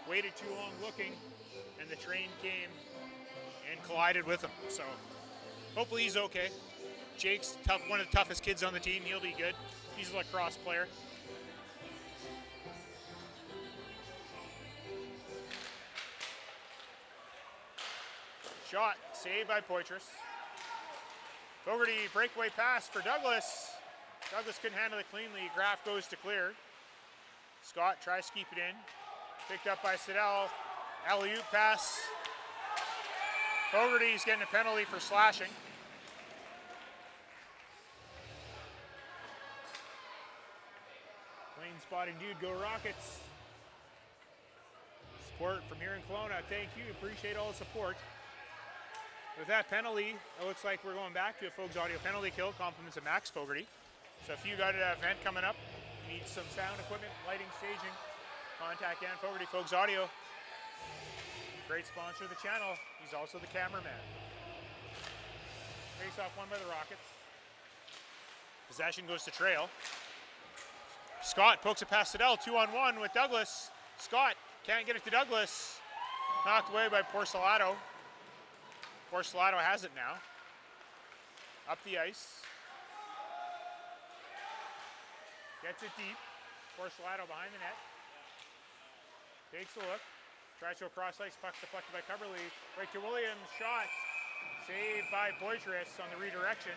waited too long looking, and the train came and collided with him. So hopefully he's okay. Jake's tough, one of the toughest kids on the team. He'll be good. He's a lacrosse player. Shot, saved by Poitras. Fogarty, breakaway pass for Douglas. Douglas couldn't handle it cleanly. Graff goes to clear. Scott tries to keep it in. Picked up by Siddell. Alley-oop pass. Fogarty's getting a penalty for slashing. spotting dude, go Rockets. Support from here in Kelowna, thank you, appreciate all the support. With that penalty, it looks like we're going back to a Fogues Audio penalty kill, compliments of Max Fogarty. So if you got an event coming up, you need some sound equipment, lighting, staging, contact Dan Fogarty, Fogues Audio. Great sponsor of the channel, he's also the cameraman. Face off won by the Rockets. Possession goes to Trail. Scott pokes it past Siddell, 2-on-1 with Douglas. Scott can't get it to Douglas. Knocked away by Porcelato. Porcelato has it now. Up the ice. Gets it deep. Porcelato behind the net. Takes a look. Tries to go cross ice. Puck deflected by Coverly. Right to Williams. Shot. Saved by Poitras on the redirection.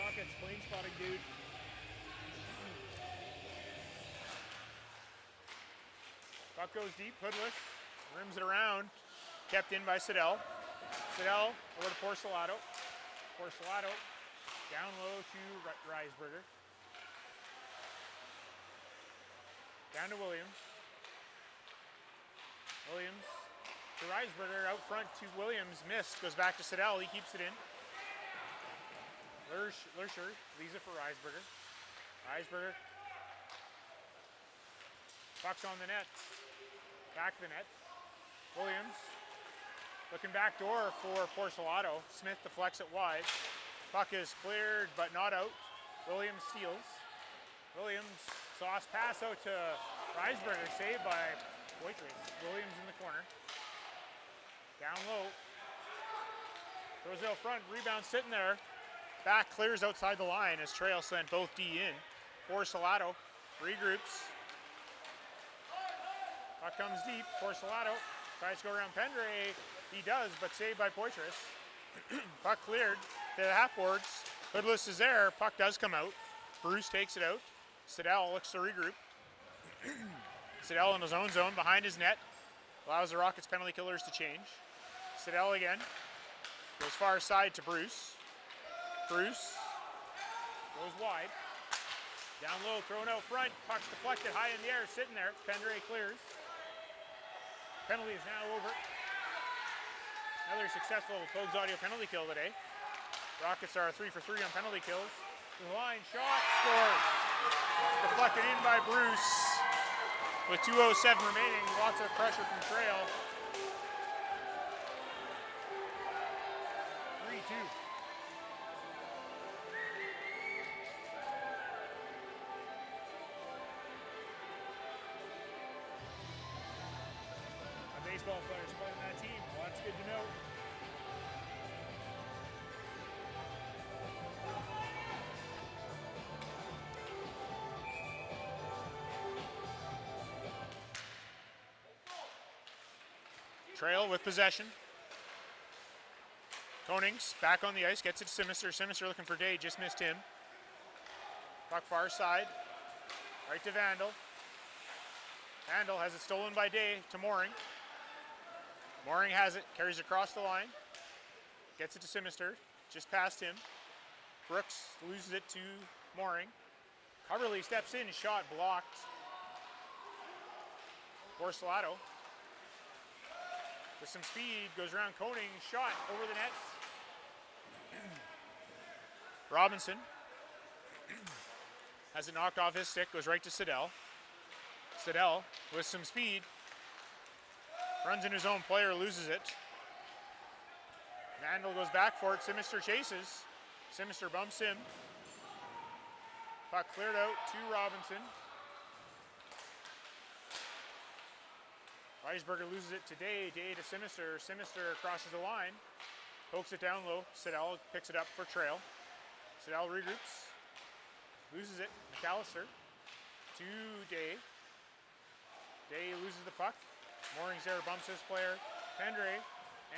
Rockets, clean spotting dude. Puck goes deep, Hoodless, rims it around, kept in by Siddell. Siddell over to Porcelato. Porcelato down low to Reisberger. Down to Williams. Williams to Reisberger, out front to Williams, missed, goes back to Siddell, he keeps it in. Lurscher leaves it for Reisberger. Reisberger. Puck's on the net. Back to the net. Williams. Looking back door for Porcelato. Smith deflects it wide. Puck is cleared but not out. Williams steals. Williams. Sauce pass out to Reisberger. Saved by Poitras. Williams in the corner. Down low. Throws it out front. Rebound sitting there. Back clears outside the line as Trail sent both D in. Porcelato regroups. Puck comes deep. Porcelato tries to go around Pendre. He does, but saved by Poitras. Puck cleared to the half boards. Hoodless is there. Puck does come out. Bruce takes it out. Siddell looks to regroup. Siddell in his own zone behind his net. Allows the Rockets penalty killers to change. Siddell again. Goes far side to Bruce. Bruce goes wide. Down low, thrown out front. Puck's deflected high in the air, sitting there. Pendre clears. Penalty is now over. Another successful Fogues Audio penalty kill today. Rockets are 3 for 3 on penalty kills. To the line, shot, scored. Deflected in by Bruce. With 2:07 remaining, lots of pressure from Trail. 3-2. Baseball players playing that team. Well, that's good to know. Trail with possession. Konings back on the ice, gets it to Simister. Simister looking for Day, just missed him. Puck far side. Right to Vandal. Vandal has it stolen by Day to Mooring. Mooring has it, carries it across the line, gets it to Simister, just past him. Brooks loses it to Mooring. Coverly steps in, shot blocked. Porcelato with some speed, goes around Koning, shot over the net. Robinson has it knocked off his stick, goes right to Siddell. Siddell with some speed. Runs into his own player, loses it. Vandal goes back for it. Simister chases. Simister bumps him. Puck cleared out to Robinson. Reisberger loses it to Day. Day to Simister. Simister crosses the line. Pokes it down low. Siddell picks it up for Trail. Siddell regroups. Loses it. McAllister to Day. Day loses the puck. Mooring's there, bumps his player. Pendre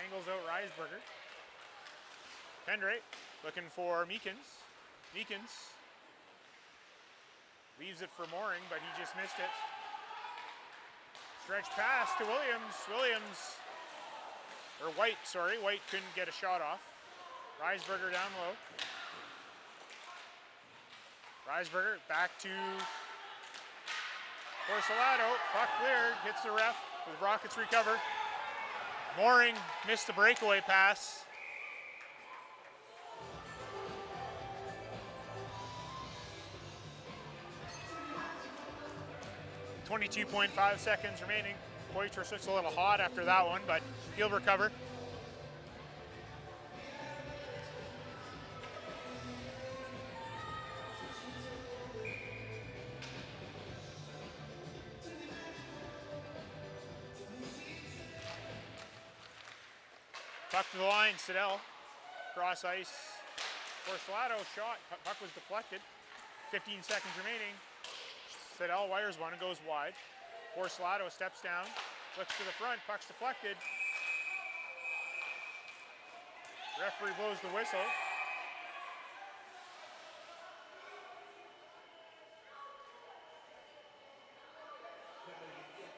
angles out Reisberger. Pendre looking for Meekins. Meekins leaves it for Mooring, but he just missed it. Stretch pass to Williams. Williams, or White, sorry. White couldn't get a shot off. Reisberger down low. Reisberger back to Porcelato. Puck cleared, hits the ref. The Rockets recover. Mooring missed the breakaway pass. .5 seconds remaining. Poitras looks a little hot after that one, but he'll recover. Puck to the line, Siddell. Cross ice. Porcelato shot. Puck was deflected. 15 seconds remaining. Siddell wires one and goes wide. Porcelato steps down, looks to the front, puck's deflected. Referee blows the whistle.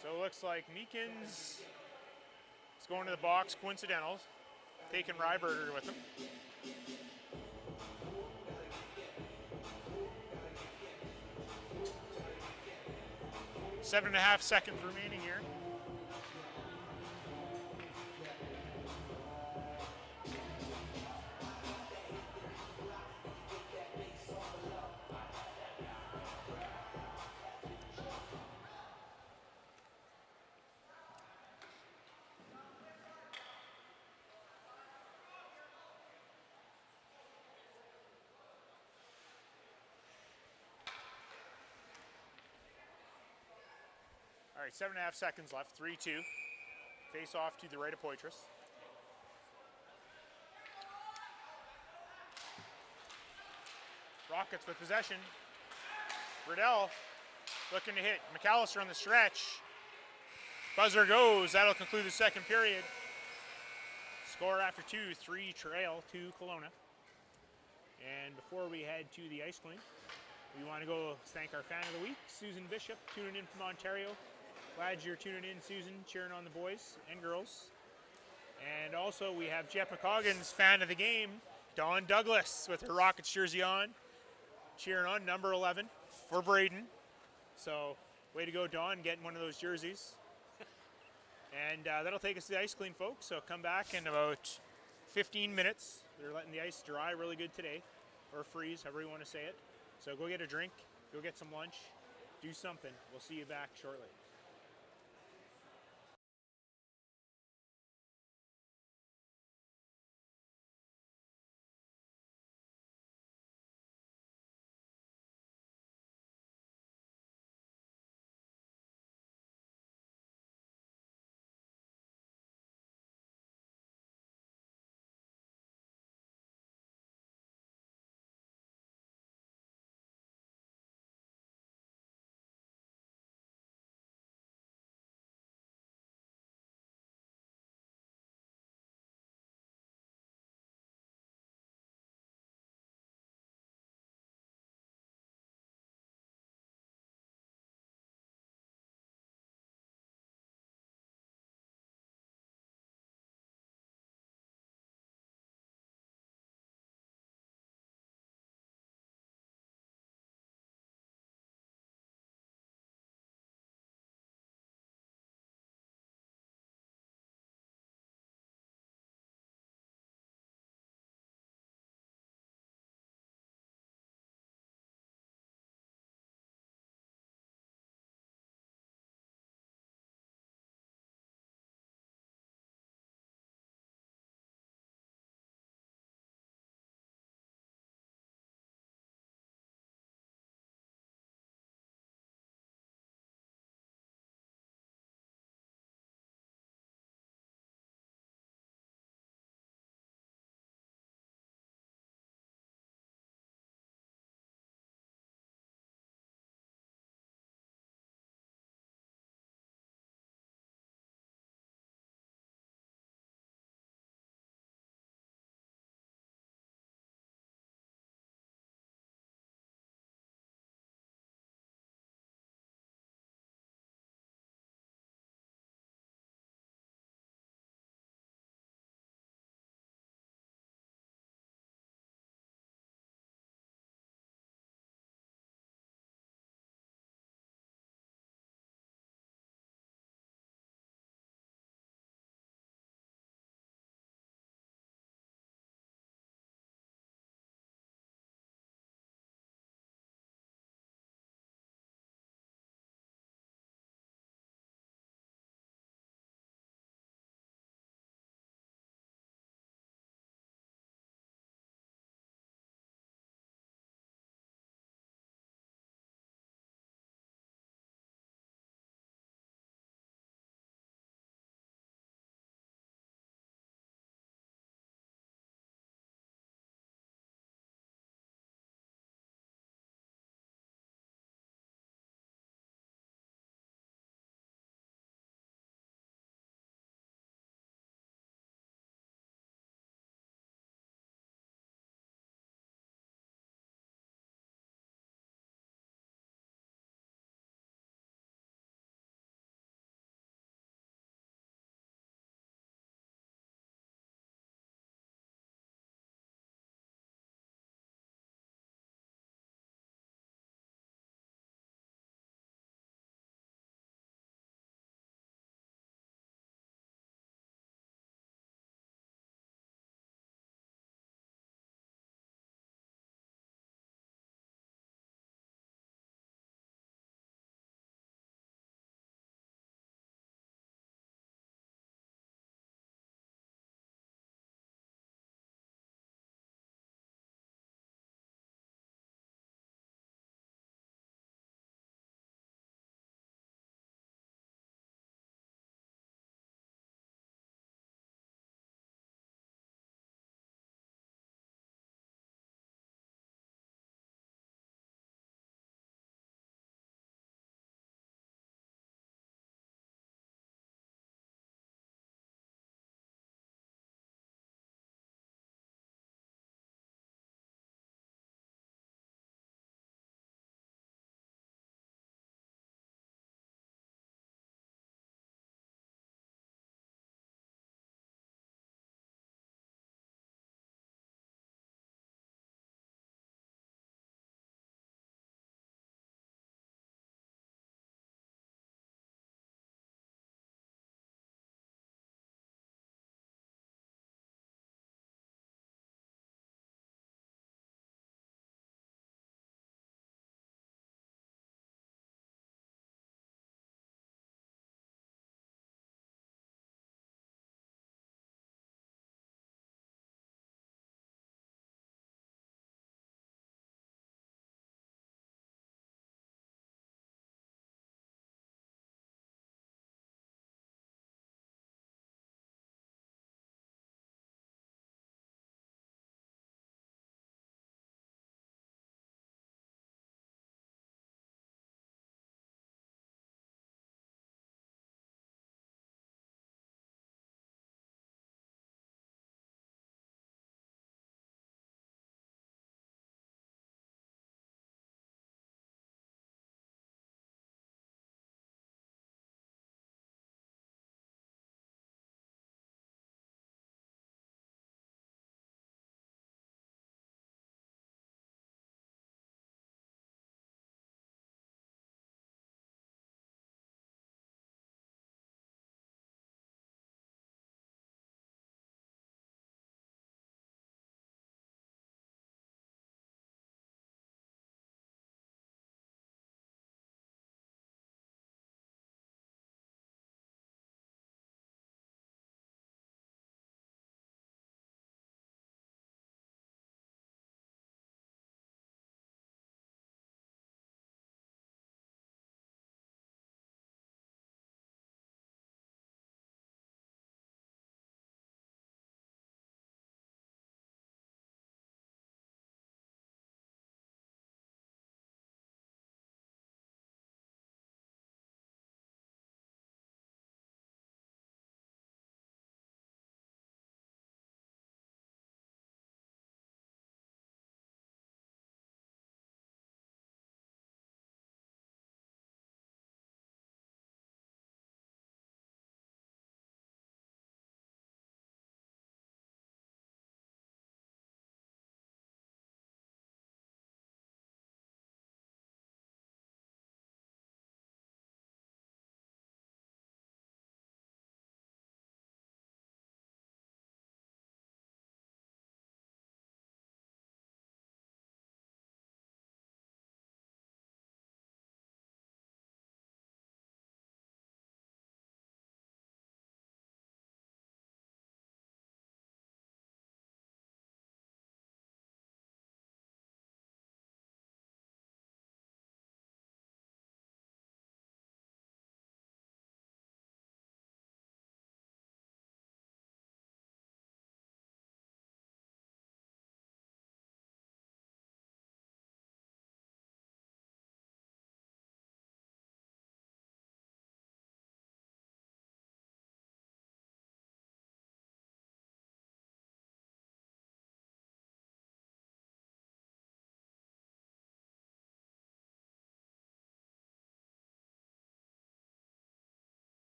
So it looks like Meekins is going to the box, coincidental, taking Ryberger with him. Seven and a half seconds remaining here. All right, 7.5 seconds left, 3-2. Face off to the right of Poitras. Rockets with possession. Riddell looking to hit McAllister on the stretch. Buzzer goes, that'll conclude the second period. Score after 2, 3 trail to Kelowna. And before we head to the ice clean, we want to go thank our fan of the week, Susan Bishop, tuning in from Ontario. Glad you're tuning in, Susan, cheering on the boys and girls. And also we have Jeff McCoggan's fan of the game, Dawn Douglas, with her Rockets jersey on, cheering on number 11 for Braden. So way to go, Dawn, getting one of those jerseys. And that'll take us to the ice clean, folks. So come back in about 15 minutes. They're letting the ice dry really good today, or freeze, however you want to say it. So go get a drink, go get some lunch, do something. We'll see you back shortly.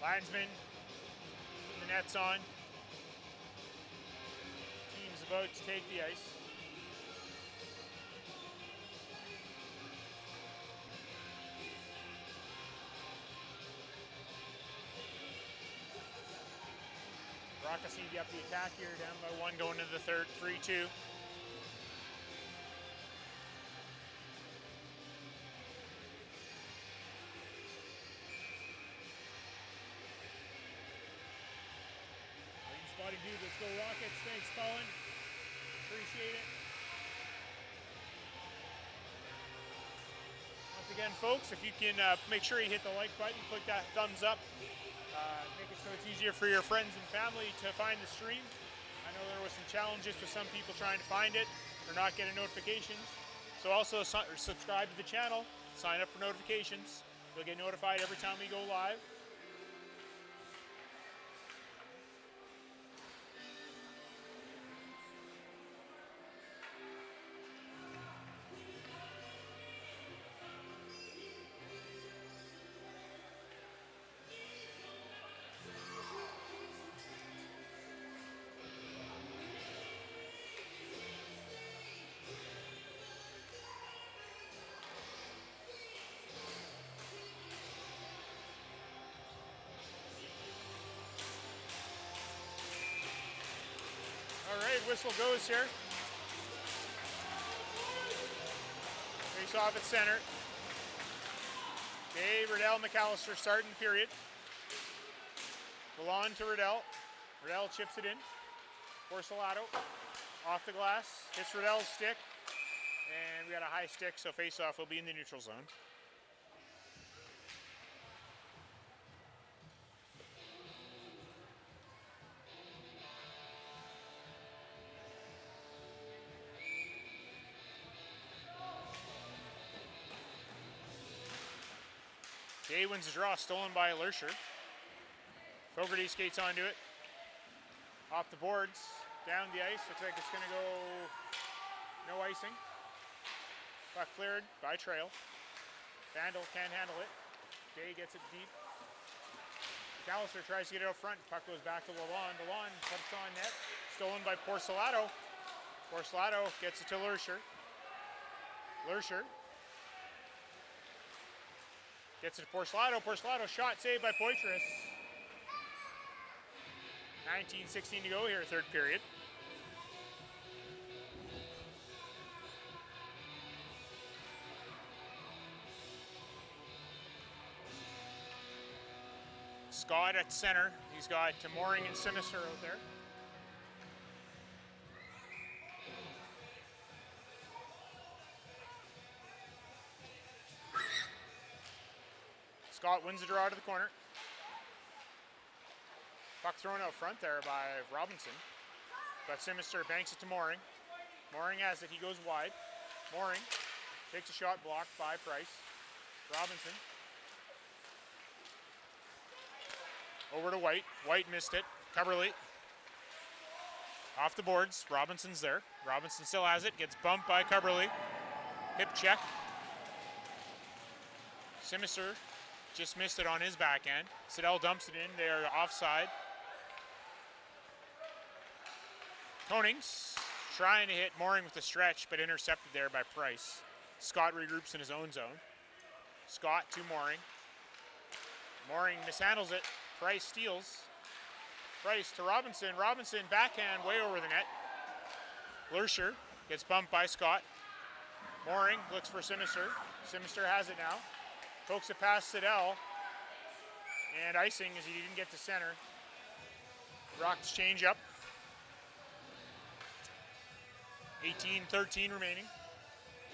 Linesman, the net's on. Team's about to take the ice. Rockasidi up the attack here, down by 1 going into the third, 3-2. Spotting dude, let's go Rockets. Thanks, Colin. Appreciate it. Once again, folks, if you can make sure you hit the like button, click that thumbs up. Make it so it's easier for your friends and family to find the stream. I know there was some challenges with some people trying to find it or not getting notifications. So also subscribe to the channel, sign up for notifications. You'll get notified every time we go live. Whistle goes here. Face off at center. Okay, Riddell McAllister starting the period. Milan to Riddell. Riddell chips it in. Porcelato off the glass. Hits Riddell's stick. And we got a high stick, so face off will be in the neutral zone. Day wins the draw, stolen by Lersher. Fogarty skates onto it. Off the boards, down the ice. Looks like it's going to go no icing. Puck cleared by Trail. Vandal can't handle it. Day gets it deep. McAllister tries to get it out front. Puck goes back to Lalonde. Lalonde puts on net. Stolen by Porcelato. Porcelato gets it to Lersher. Lersher gets it to Porcelato. Porcelato shot saved by Poitras. 19:16 to go here, third period. Scott at center. He's got Mooring and Sinister out there. Scott wins the draw to the corner. Puck thrown out front there by Robinson. But Sinister banks it to Mooring. Mooring has it, he goes wide. Mooring takes a shot blocked by Price. Robinson. Over to White. White missed it. Coverly. Off the boards. Robinson's there. Robinson still has it. Gets bumped by Coverly. Hip check. Sinister just missed it on his backhand. Siddell dumps it in. They are offside. Konings trying to hit Mooring with the stretch, but intercepted there by Price. Scott regroups in his own zone. Scott to Mooring. Mooring mishandles it. Price steals. Price to Robinson. Robinson backhand way over the net. Lersher gets bumped by Scott. Mooring looks for Sinister. Sinister has it now. Pokes it past Siddell. And icing as he didn't get to center. Rocks change up. 18-13 remaining.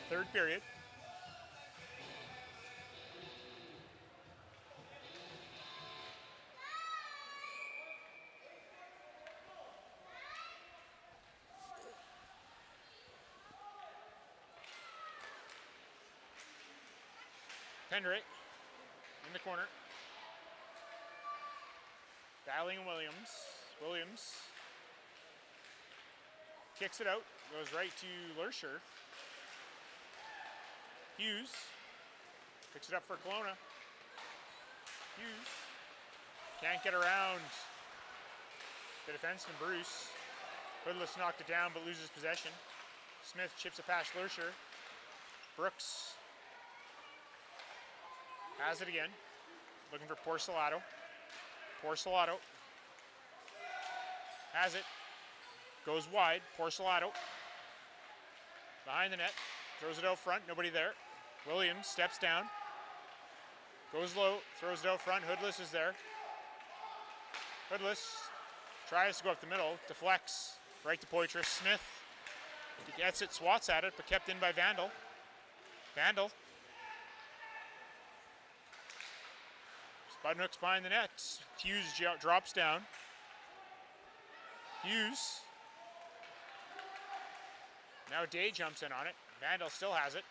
Third period. Pendray in the corner. Battling Williams. Kicks it out. Goes right to Lersher. Hughes picks it up for Kelowna. Hughes Can't get around the defenseman, Bruce. Hoodless knocked it down, but loses possession. Smith chips it past Lurcher. Brooks has it again. Looking for Porcelato. Porcelato has it. Goes wide. Porcelato behind the net. Throws it out front. Nobody there. Williams steps down. Goes low. Throws it out front. Hoodless is there. Hoodless tries to go up the middle. Deflects. Right to Poitras. Smith gets it. Swats at it, but kept in by Vandal. Vandal. Spudnook's behind the net. Hughes drops down. Hughes. Now Day jumps in on it. Vandal still has it.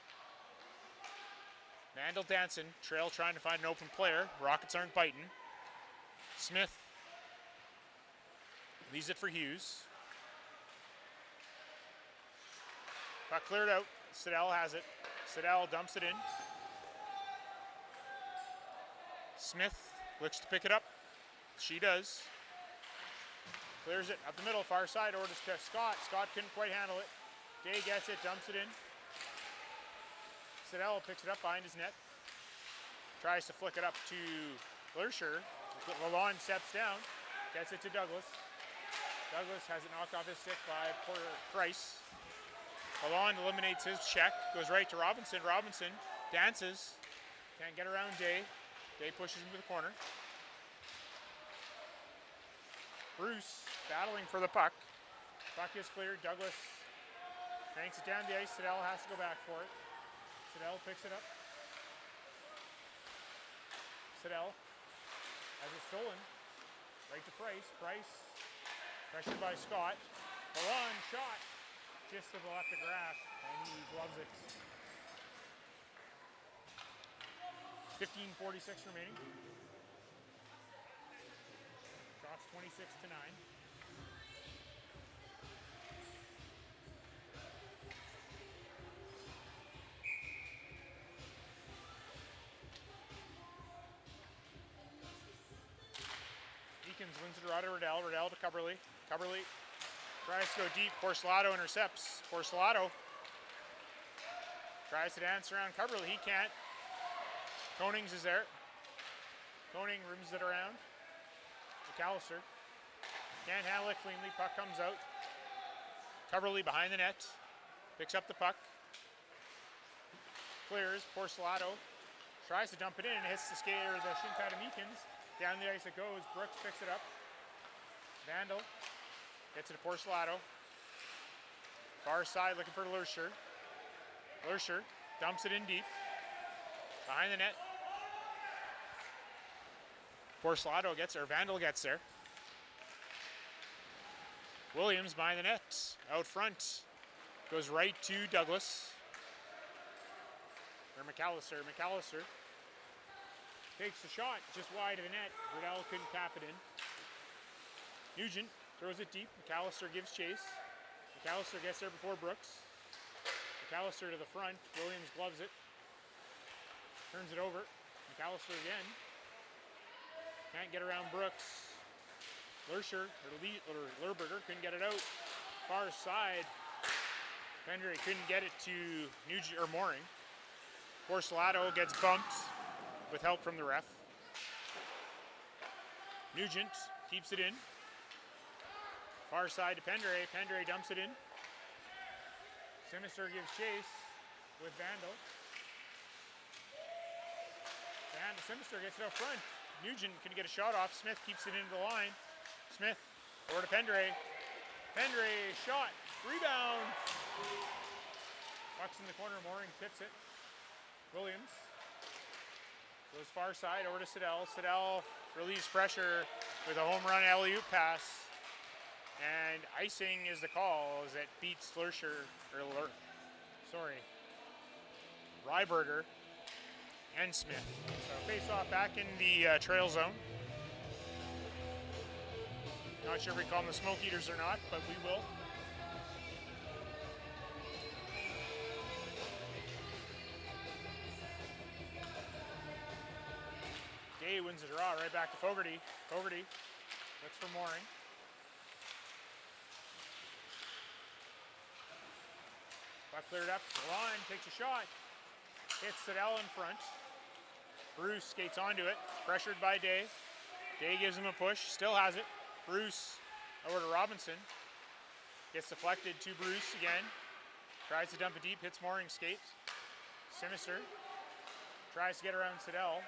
Vandal dancing. Trail trying to find an open player. Rockets aren't biting. Smith leaves it for Hughes. Got cleared out. Siddell has it. Siddell dumps it in. Smith looks to pick it up. She does. Clears it up the middle, far side, over to Scott. Scott couldn't quite handle it. Day gets it, dumps it in. Siddell picks it up behind his net. Tries to flick it up to Lurcher. Lalonde steps down. Gets it to Douglas. Douglas has it knocked off his stick by Price. Lalonde eliminates his check. Goes right to Robinson. Robinson dances. Can't get around Day. Day pushes him to the corner. Bruce battling for the puck. Puck is cleared. Douglas banks it down the ice. Siddell has to go back for it. Siddell picks it up. Siddell has it stolen. Right to Price. Price pressured by Scott. Lalonde shot. Just to the left of Graff, and he gloves it. 15:46 remaining. Shots 26-9. Deacons wins it to Riddell. Riddell to Cubberly. Cubberly tries to go deep. Porcelato intercepts. Porcelato tries to dance around Cubberly. He can't. Konings is there. Koning rims it around. McAllister can't handle it cleanly. Puck comes out. Cubberly behind the net. Picks up the puck. Clears. Porcelato tries to dump it in and hits the skaters of Shintada Meekins. Down the ice it goes. Brooks picks it up. Vandal gets it to Porcelato. Far side looking for Lurcher. Lurcher dumps it in deep. Behind the net. Porcelato gets there. Vandal gets there. Williams behind the net. Out front. Goes right to Douglas. Or McAllister. McAllister takes the shot just wide of the net. Riddell couldn't tap it in. Nugent throws it deep. McAllister gives chase. McAllister gets there before Brooks. McAllister to the front. Williams gloves it. Turns it over. McAllister again. Can't get around Brooks. Lurcher, or Lurberger couldn't get it out. Far side. Pendry couldn't get it to Nugent or Mooring. Porcelato gets bumped with help from the ref. Nugent keeps it in. Far side to Pendray. Pendray dumps it in. Sinister gives chase with Vandal. And Sinister gets it up front. Nugent can get a shot off. Smith keeps it into the line. Smith over to Pendray. Pendray shot. Rebound. Puck's in the corner. Mooring tips it. Williams goes far side over to Siddell. Siddell relieves pressure with a home run alley-oop pass. And icing is the call as it beats Ryberger and Smith. So face off back in the trail zone. Not sure if we call them the Smoke Eaters or not, but we will. Day wins wins the draw. Right back to Fogarty. Fogarty looks for Mooring. Puck cleared up. Line takes a shot. Hits Siddell in front. Bruce skates onto it. Pressured by Day. Day gives him a push. Still has it. Bruce over to Robinson. Gets deflected to Bruce again. Tries to dump it deep. Hits Mooring skates. Sinister. Tries to get around Siddell.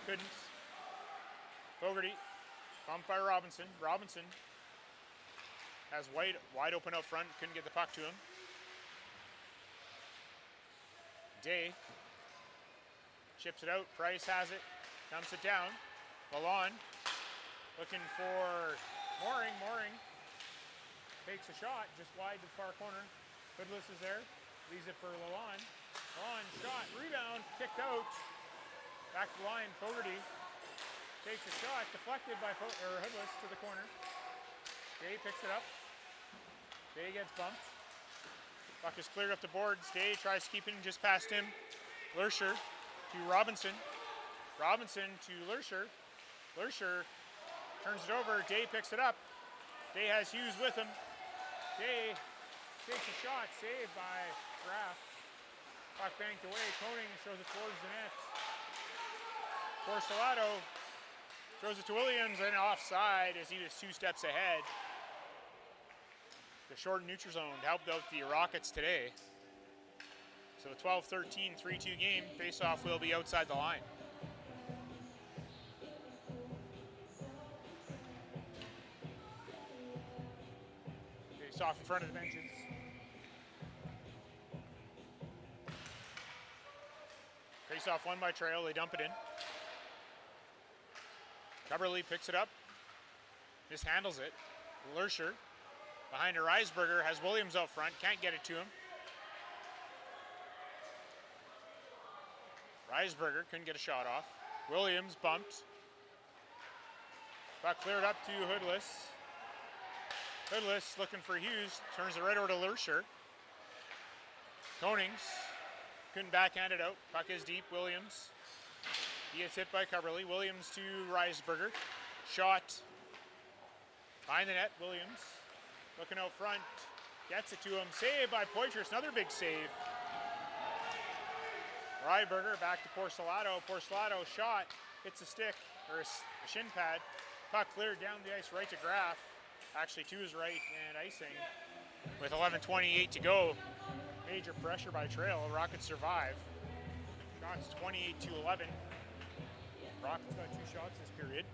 Couldn't. Fogarty. Bumped by Robinson. Robinson has wide open up front. Couldn't get the puck to him. Day chips it out. Price has it. Dumps it down. Lalonde looking for Mooring. Mooring takes a shot just wide to the far corner. Hoodless is there. Leaves it for Lalonde. Lalonde shot. Rebound. Kicked out. Back to the line. Fogarty takes a shot. Deflected by Hoodless to the corner. Day picks it up. Day gets bumped. Puck is cleared up the boards. Day tries to keep it just past him. Lursher to Robinson. Robinson to Lursher. Lursher turns it over. Day picks it up. Day has Hughes with him. Day takes a shot. Saved by Graff. Puck banked away. Koning throws it towards the net. Porcelato throws it to Williams and offside as he was 2 steps ahead. The short neutral zone helped out the Rockets today. So a 12-13, 3-2 game. Face-off will be outside the line. Face-off in front of the benches. Face-off won by Trail. They dump it in. Coverly picks it up. Mishandles it. Lursher behind a Reisberger has Williams out front. Can't get it to him. Reisberger couldn't get a shot off. Williams bumped. Puck cleared up to Hoodless. Hoodless looking for Hughes. Turns it right over to Lursher. Konings couldn't backhand it out. Puck is deep. Williams. He gets hit by Coverly. Williams to Reisberger. Shot behind the net. Williams looking out front. Gets it to him. Saved by Poitras. Another big save. Reisberger back to Porcelato. Porcelato shot. Hits a stick or a shin pad. Puck cleared down the ice right to Graff. Actually to his right and icing. With 11:28 to go. Major pressure by Trail. Rockets survive. Shots 28-11. Rockets got 2 shots this period.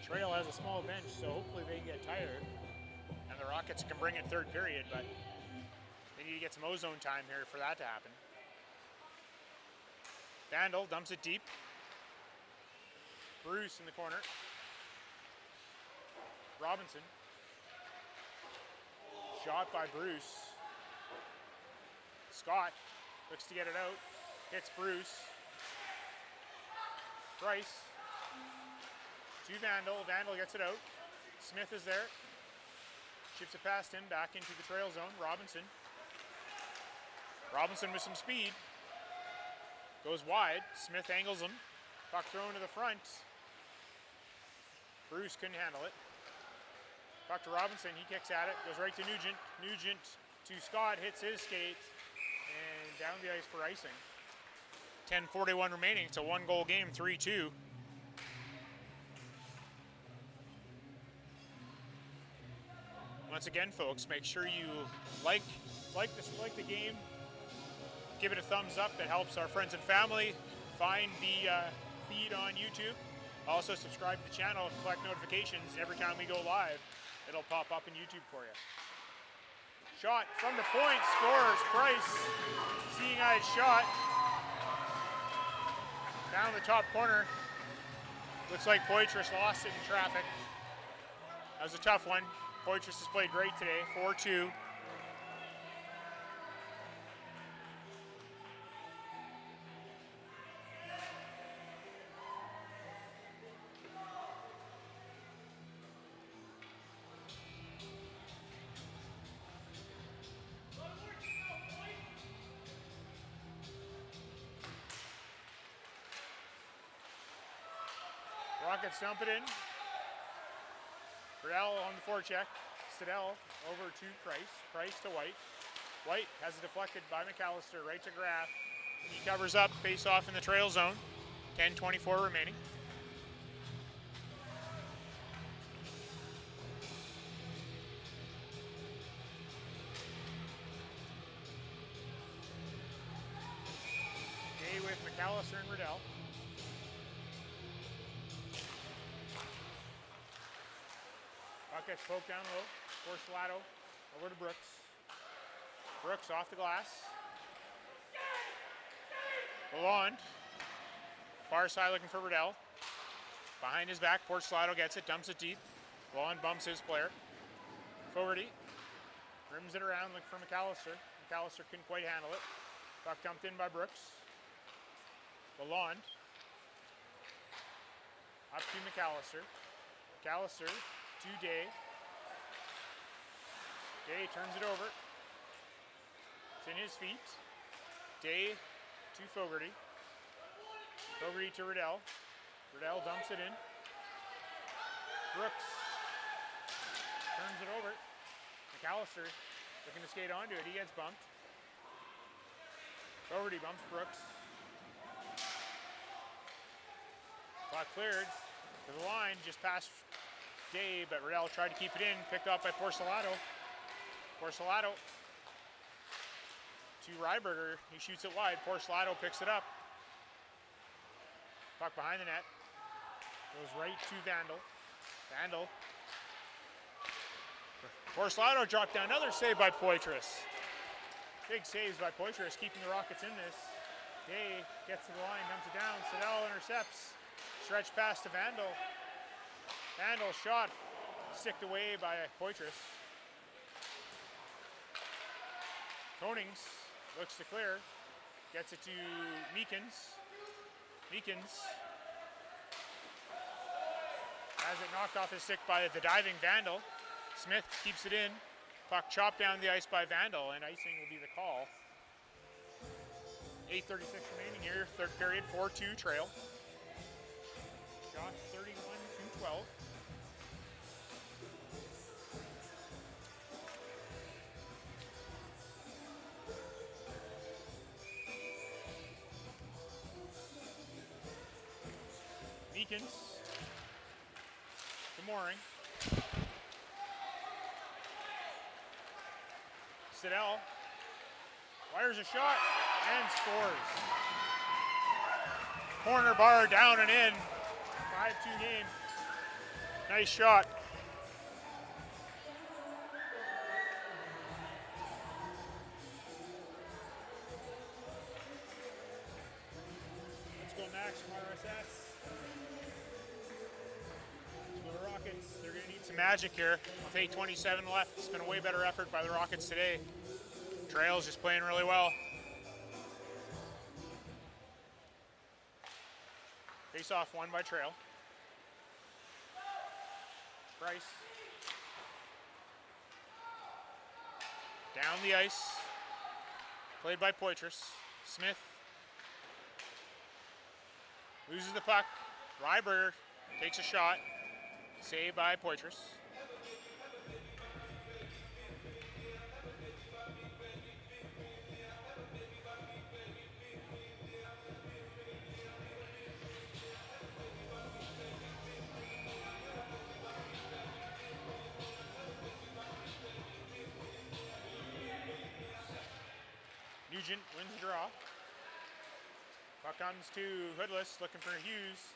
Trail has a small bench, so hopefully they get tired. And the Rockets can bring it third period, but they need to get some ozone time here for that to happen. Vandal dumps it deep. Bruce in the corner. Robinson. Shot by Bruce. Scott looks to get it out. Hits Bruce. Price. To Vandal. Vandal gets it out. Smith is there. Chips it past him. Back into the Trail zone. Robinson. Robinson with some speed. Goes wide. Smith angles him. Puck thrown to the front. Bruce couldn't handle it. Puck to Robinson. He kicks at it. Goes right to Nugent. Nugent to Scott. Hits his skate. And down the ice for icing. 10:41 remaining. It's a 1-goal game. 3-2. Once again, folks, make sure you like the game. Give it a thumbs up. It helps our friends and family find the feed on YouTube. Also, subscribe to the channel, collect notifications. Every time we go live, it'll pop up in YouTube for you. Shot from the point, scores. Price, seeing eyed shot. Down the top corner. Looks like Poitras lost it in traffic. That was a tough one. Poitras has played great today, 4-2. Rockets dump it in. Riddell on the forecheck. Siddell over to Price. Price to White. White has it deflected by McAllister right to Graff. He covers up, face off in the trail zone. 10:24 remaining. Day with McAllister and Riddell. Puck gets poked down low. Porcelato over to Brooks. Brooks off the glass. Lalonde. Far side looking for Riddell. Behind his back, Porcelato gets it, dumps it deep. Lalonde bumps his player. Fogarty rims it around looking for McAllister. McAllister couldn't quite handle it. Puck dumped in by Brooks. Lalonde. Up to McAllister. McAllister to Day. Day turns it over. It's in his feet. Day to Fogarty. Fogarty to Riddell. Riddell dumps it in. Brooks turns it over. McAllister looking to skate onto it. He gets bumped. Fogarty bumps Brooks. Puck cleared to the line, just past Day, but Riddell tried to keep it in. Picked up by Porcelato. Porcelato to Ryberger. He shoots it wide. Porcelato picks it up. Puck behind the net. Goes right to Vandal. Vandal. Porcelato dropped down. Another save by Poitras. Big saves by Poitras, keeping the Rockets in this. Day gets to the line, dumps it down. Siddell intercepts. Stretch pass to Vandal. Vandal shot. Sticked away by Poitras. Konings looks to clear. Gets it to Meekins. Meekins has it knocked off his stick by the diving Vandal. Smith keeps it in. Puck chopped down the ice by Vandal, and icing will be the call. 8:36 remaining here, third period, 4-2 trail. Josh 31-12. Meekins to Mooring. Siddell fires a shot and scores. Corner bar down and in. 5-2 game. Nice shot. Let's go Max from RSS. The Rockets, they're going to need some magic here with 8:27 left. It's been a way better effort by the Rockets today. Trail's just playing really well. Face off won by Trail. Price. Down the ice. Played by Poitras. Smith. Loses the puck. Ryberger takes a shot. Saved by Poitras. Nugent wins the draw. Puck comes to Hoodless, looking for Hughes.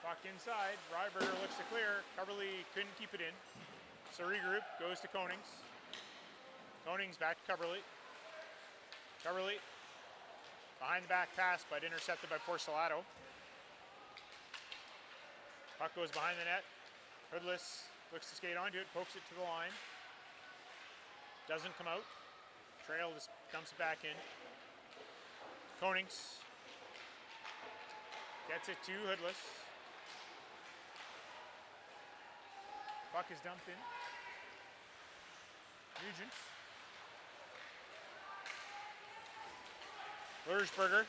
Puck inside. Ryberger looks to clear. Coverly couldn't keep it in. So regroup, goes to Konings. Konings back to Coverly. Coverly behind the back pass, but intercepted by Porcelato. Puck goes behind the net. Hoodless looks to skate onto it, pokes it to the line. Doesn't come out. Trail just dumps it back in. Konings gets it to Hoodless. Puck is dumped in. Nugent. Lursberger.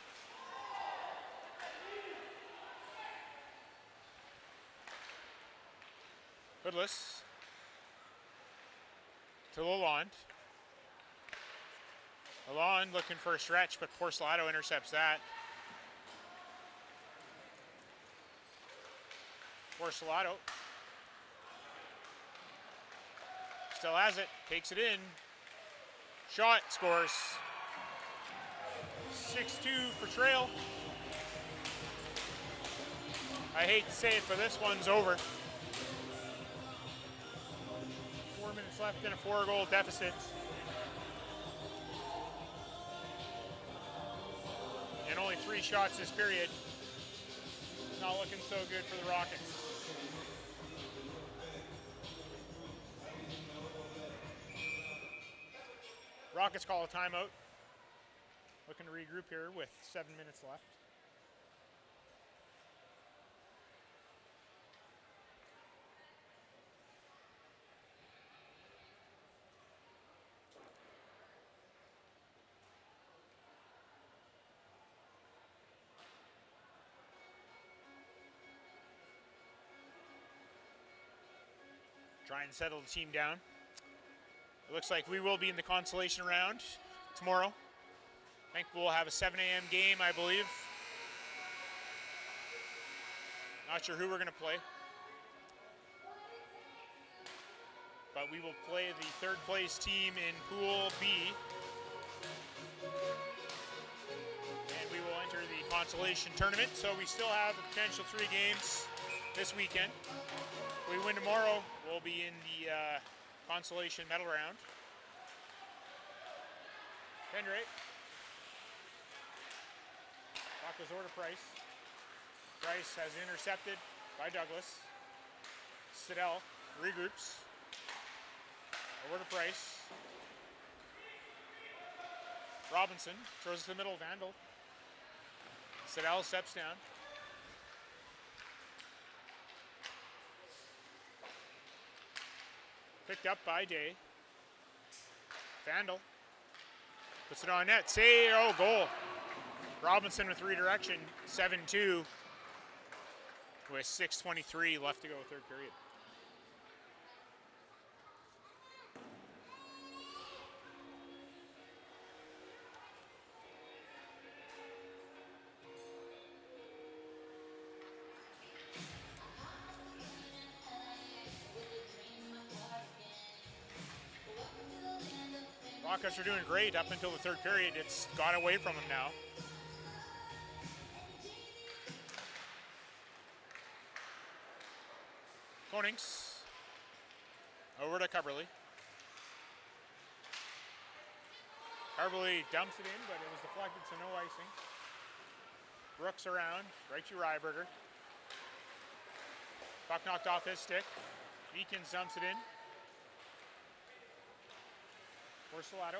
Hoodless to Lalonde. Lalonde looking for a stretch, but Porcelato intercepts that. Porcelato still has it, takes it in. Shot, scores. 6-2 for Trail. I hate to say it, but this one's over. 4 minutes left in a 4-goal deficit. And only 3 shots this period. Not looking so good for the Rockets. Rockets call a timeout. Looking to regroup here with 7 minutes left. Try and settle the team down. It looks like we will be in the consolation round tomorrow. I think we'll have a 7 a.m. game, I believe. Not sure who we're going to play. But we will play the third place team in Pool B. And we will enter the consolation tournament. So we still have a potential 3 games this weekend. If we win tomorrow, we'll be in the consolation medal round. Pendre. Back over to Price. Price has intercepted by Douglas. Siddell regroups. Over to Price. Robinson throws it to the middle. Vandal. Siddell steps down. Picked up by Day. Vandal puts it on net. Say, oh, goal. Robinson with redirection, 7-2 with 6:23 left to go, third period. Rockets are doing great up until the third period. It's got away from them now. Konings over to Coverley. Coverley dumps it in, but it was deflected, so no icing. Brooks around, right to Ryberger. Puck knocked off his stick. Eakins dumps it in. Porcelato.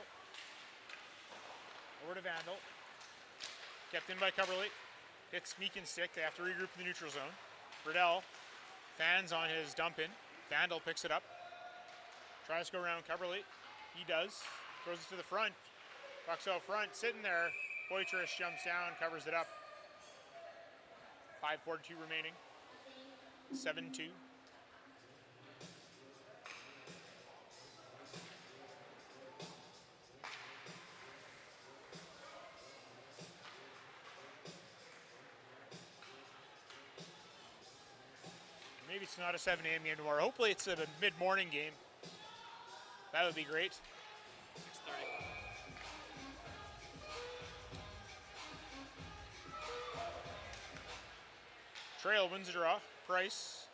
Over to Vandal. Kept in by Coverley. Hits Meekin's stick. They have to regroup in the neutral zone. Riddell fans on his dump in. Vandal picks it up. Tries to go around Coverley. He does. Throws it to the front. Puck's out front. Sitting there. Poitras jumps down, covers it up. 5:42 remaining. 7-2. Maybe it's not a 7 a.m. game tomorrow. Hopefully it's a mid-morning game. That would be great. 6:30. Trail wins the draw. Price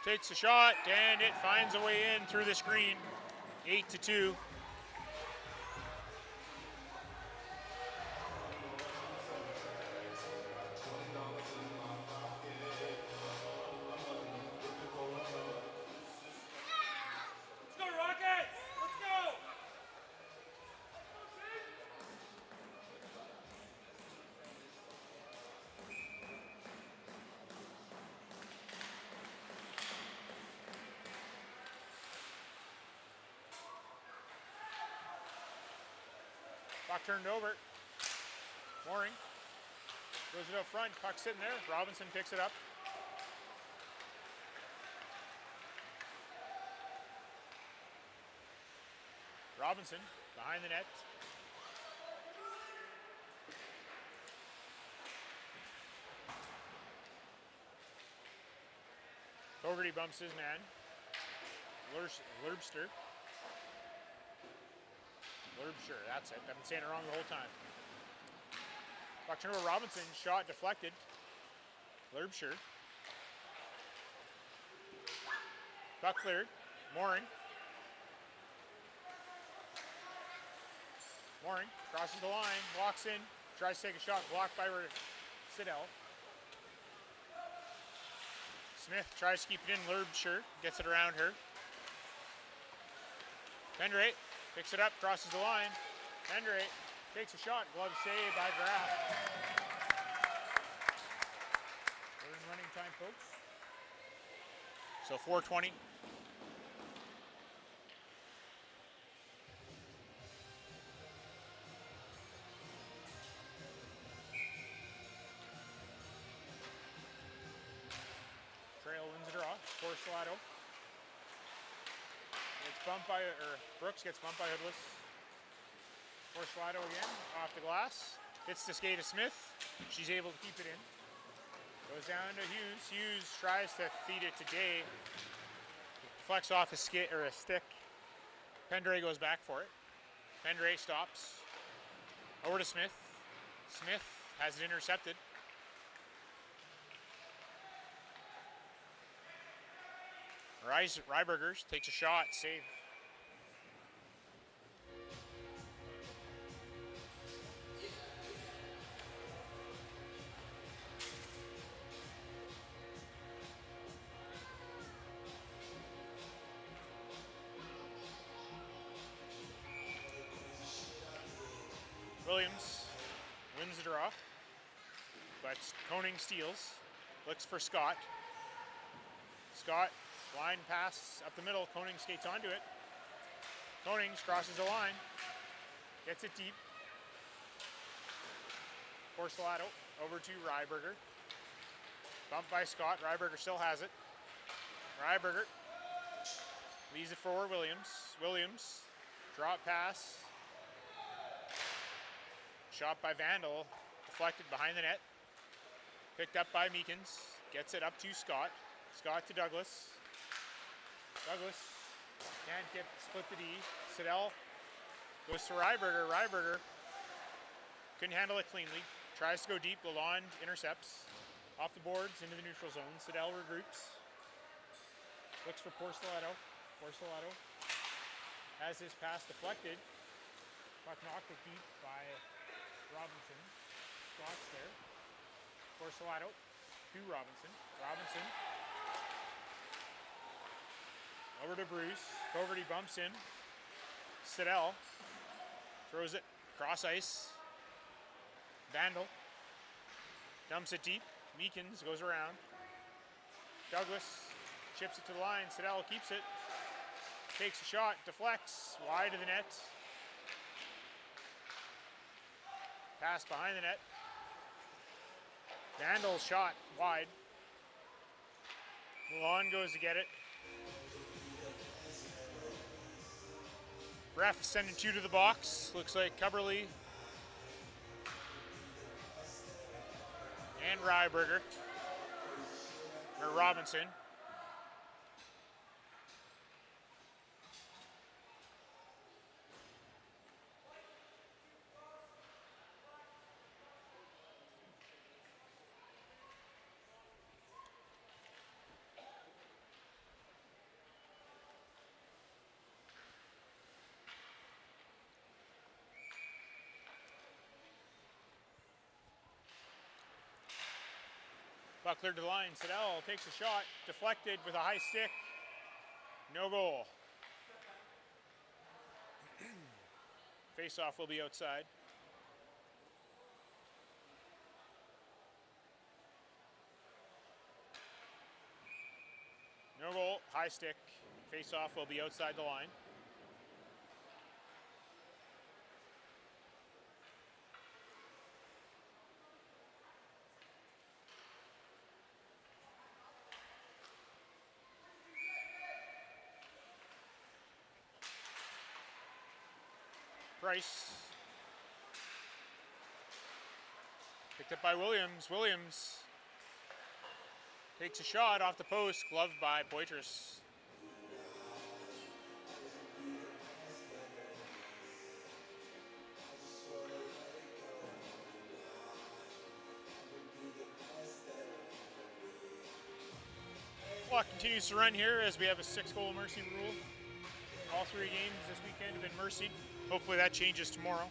takes a shot, and it finds a way in through the screen. 8-2. Puck turned over. Mooring throws it up front. Puck sitting there. Robinson picks it up. Robinson behind the net. Fogarty bumps his man. Lurbster, that's it. I've been saying it wrong the whole time. Puck turn over Robinson, shot deflected. Lurbster. Puck cleared. Mooring crosses the line, walks in, tries to take a shot, blocked by Siddell. Smith tries to keep it in. Lurbster gets it around her. Pendre picks it up, crosses the line. Pendre takes a shot, glove save by Graff. We're in running time, folks. So 4:20. Trail wins the draw. Porcelato. It's bumped by, Brooks gets bumped by Hoodless. Porcelato again, off the glass. Hits the skate of Smith. She's able to keep it in. Goes down to Hughes. Hughes tries to feed it to Day. Deflects off a stick. Pendre goes back for it. Pendre stops. Over to Smith. Smith has it intercepted. Rybergers takes a shot, save. Williams wins the draw, but Koning steals, looks for Scott. Scott, line pass up the middle, Koning skates onto it. Konings crosses the line, gets it deep. Porcelato over to Ryberger. Bumped by Scott, Ryberger still has it. Ryberger leaves it for Williams. Williams, drop pass. Shot by Vandal, deflected behind the net. Picked up by Meekins, gets it up to Scott. Scott to Douglas. Douglas can't split the D. Siddell goes to Ryberger. Ryberger couldn't handle it cleanly. Tries to go deep. Lalonde intercepts. Off the boards into the neutral zone. Siddell regroups. Looks for Porcelato. Porcelato has his pass deflected. Puck knocked it deep by Robinson. Scott's there. Porcelato to Robinson. Robinson over to Bruce. Fogarty bumps him. Siddell throws it cross ice. Vandal dumps it deep. Meekins goes around. Douglas chips it to the line. Siddell keeps it. Takes a shot. Deflects. Wide of the net. Pass behind the net. Vandal shot wide. Milan goes to get it. Ref sending 2 to the box. Looks like Cubberly and Ryberger, or Robinson. Puck cleared to the line. Siddell takes a shot, deflected with a high stick. No goal. Face-off will be outside. No goal, high stick. Face-off will be outside the line. Bryce. Picked up by Williams. Williams takes a shot off the post, gloved by Poitras. Clock continues to run here as we have a 6-goal mercy rule. All 3 games this weekend have been mercied. Hopefully that changes tomorrow.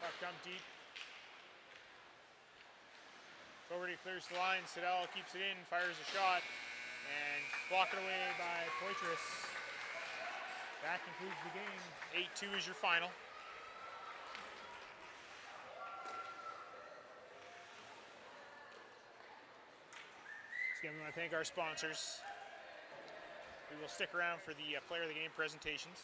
Puck dumped deep. Fogarty clears the line. Siddell keeps it in, fires a shot, and blocked away by Poitras. That concludes the game. 8-2 is your final. Again, we want to thank our sponsors. We will stick around for the player of the game presentations.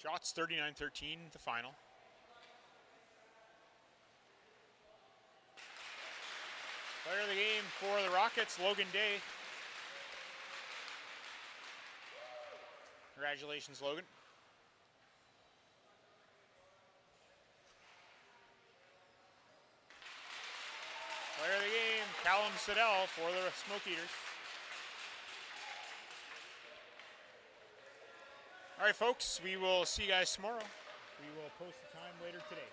Shots 39-13, the final. Player of the game for the Rockets, Logan Day. Congratulations, Logan. Player of the game, Callum Siddell for the Smoke Eaters. All right, folks, we will see you guys tomorrow. We will post the time later today.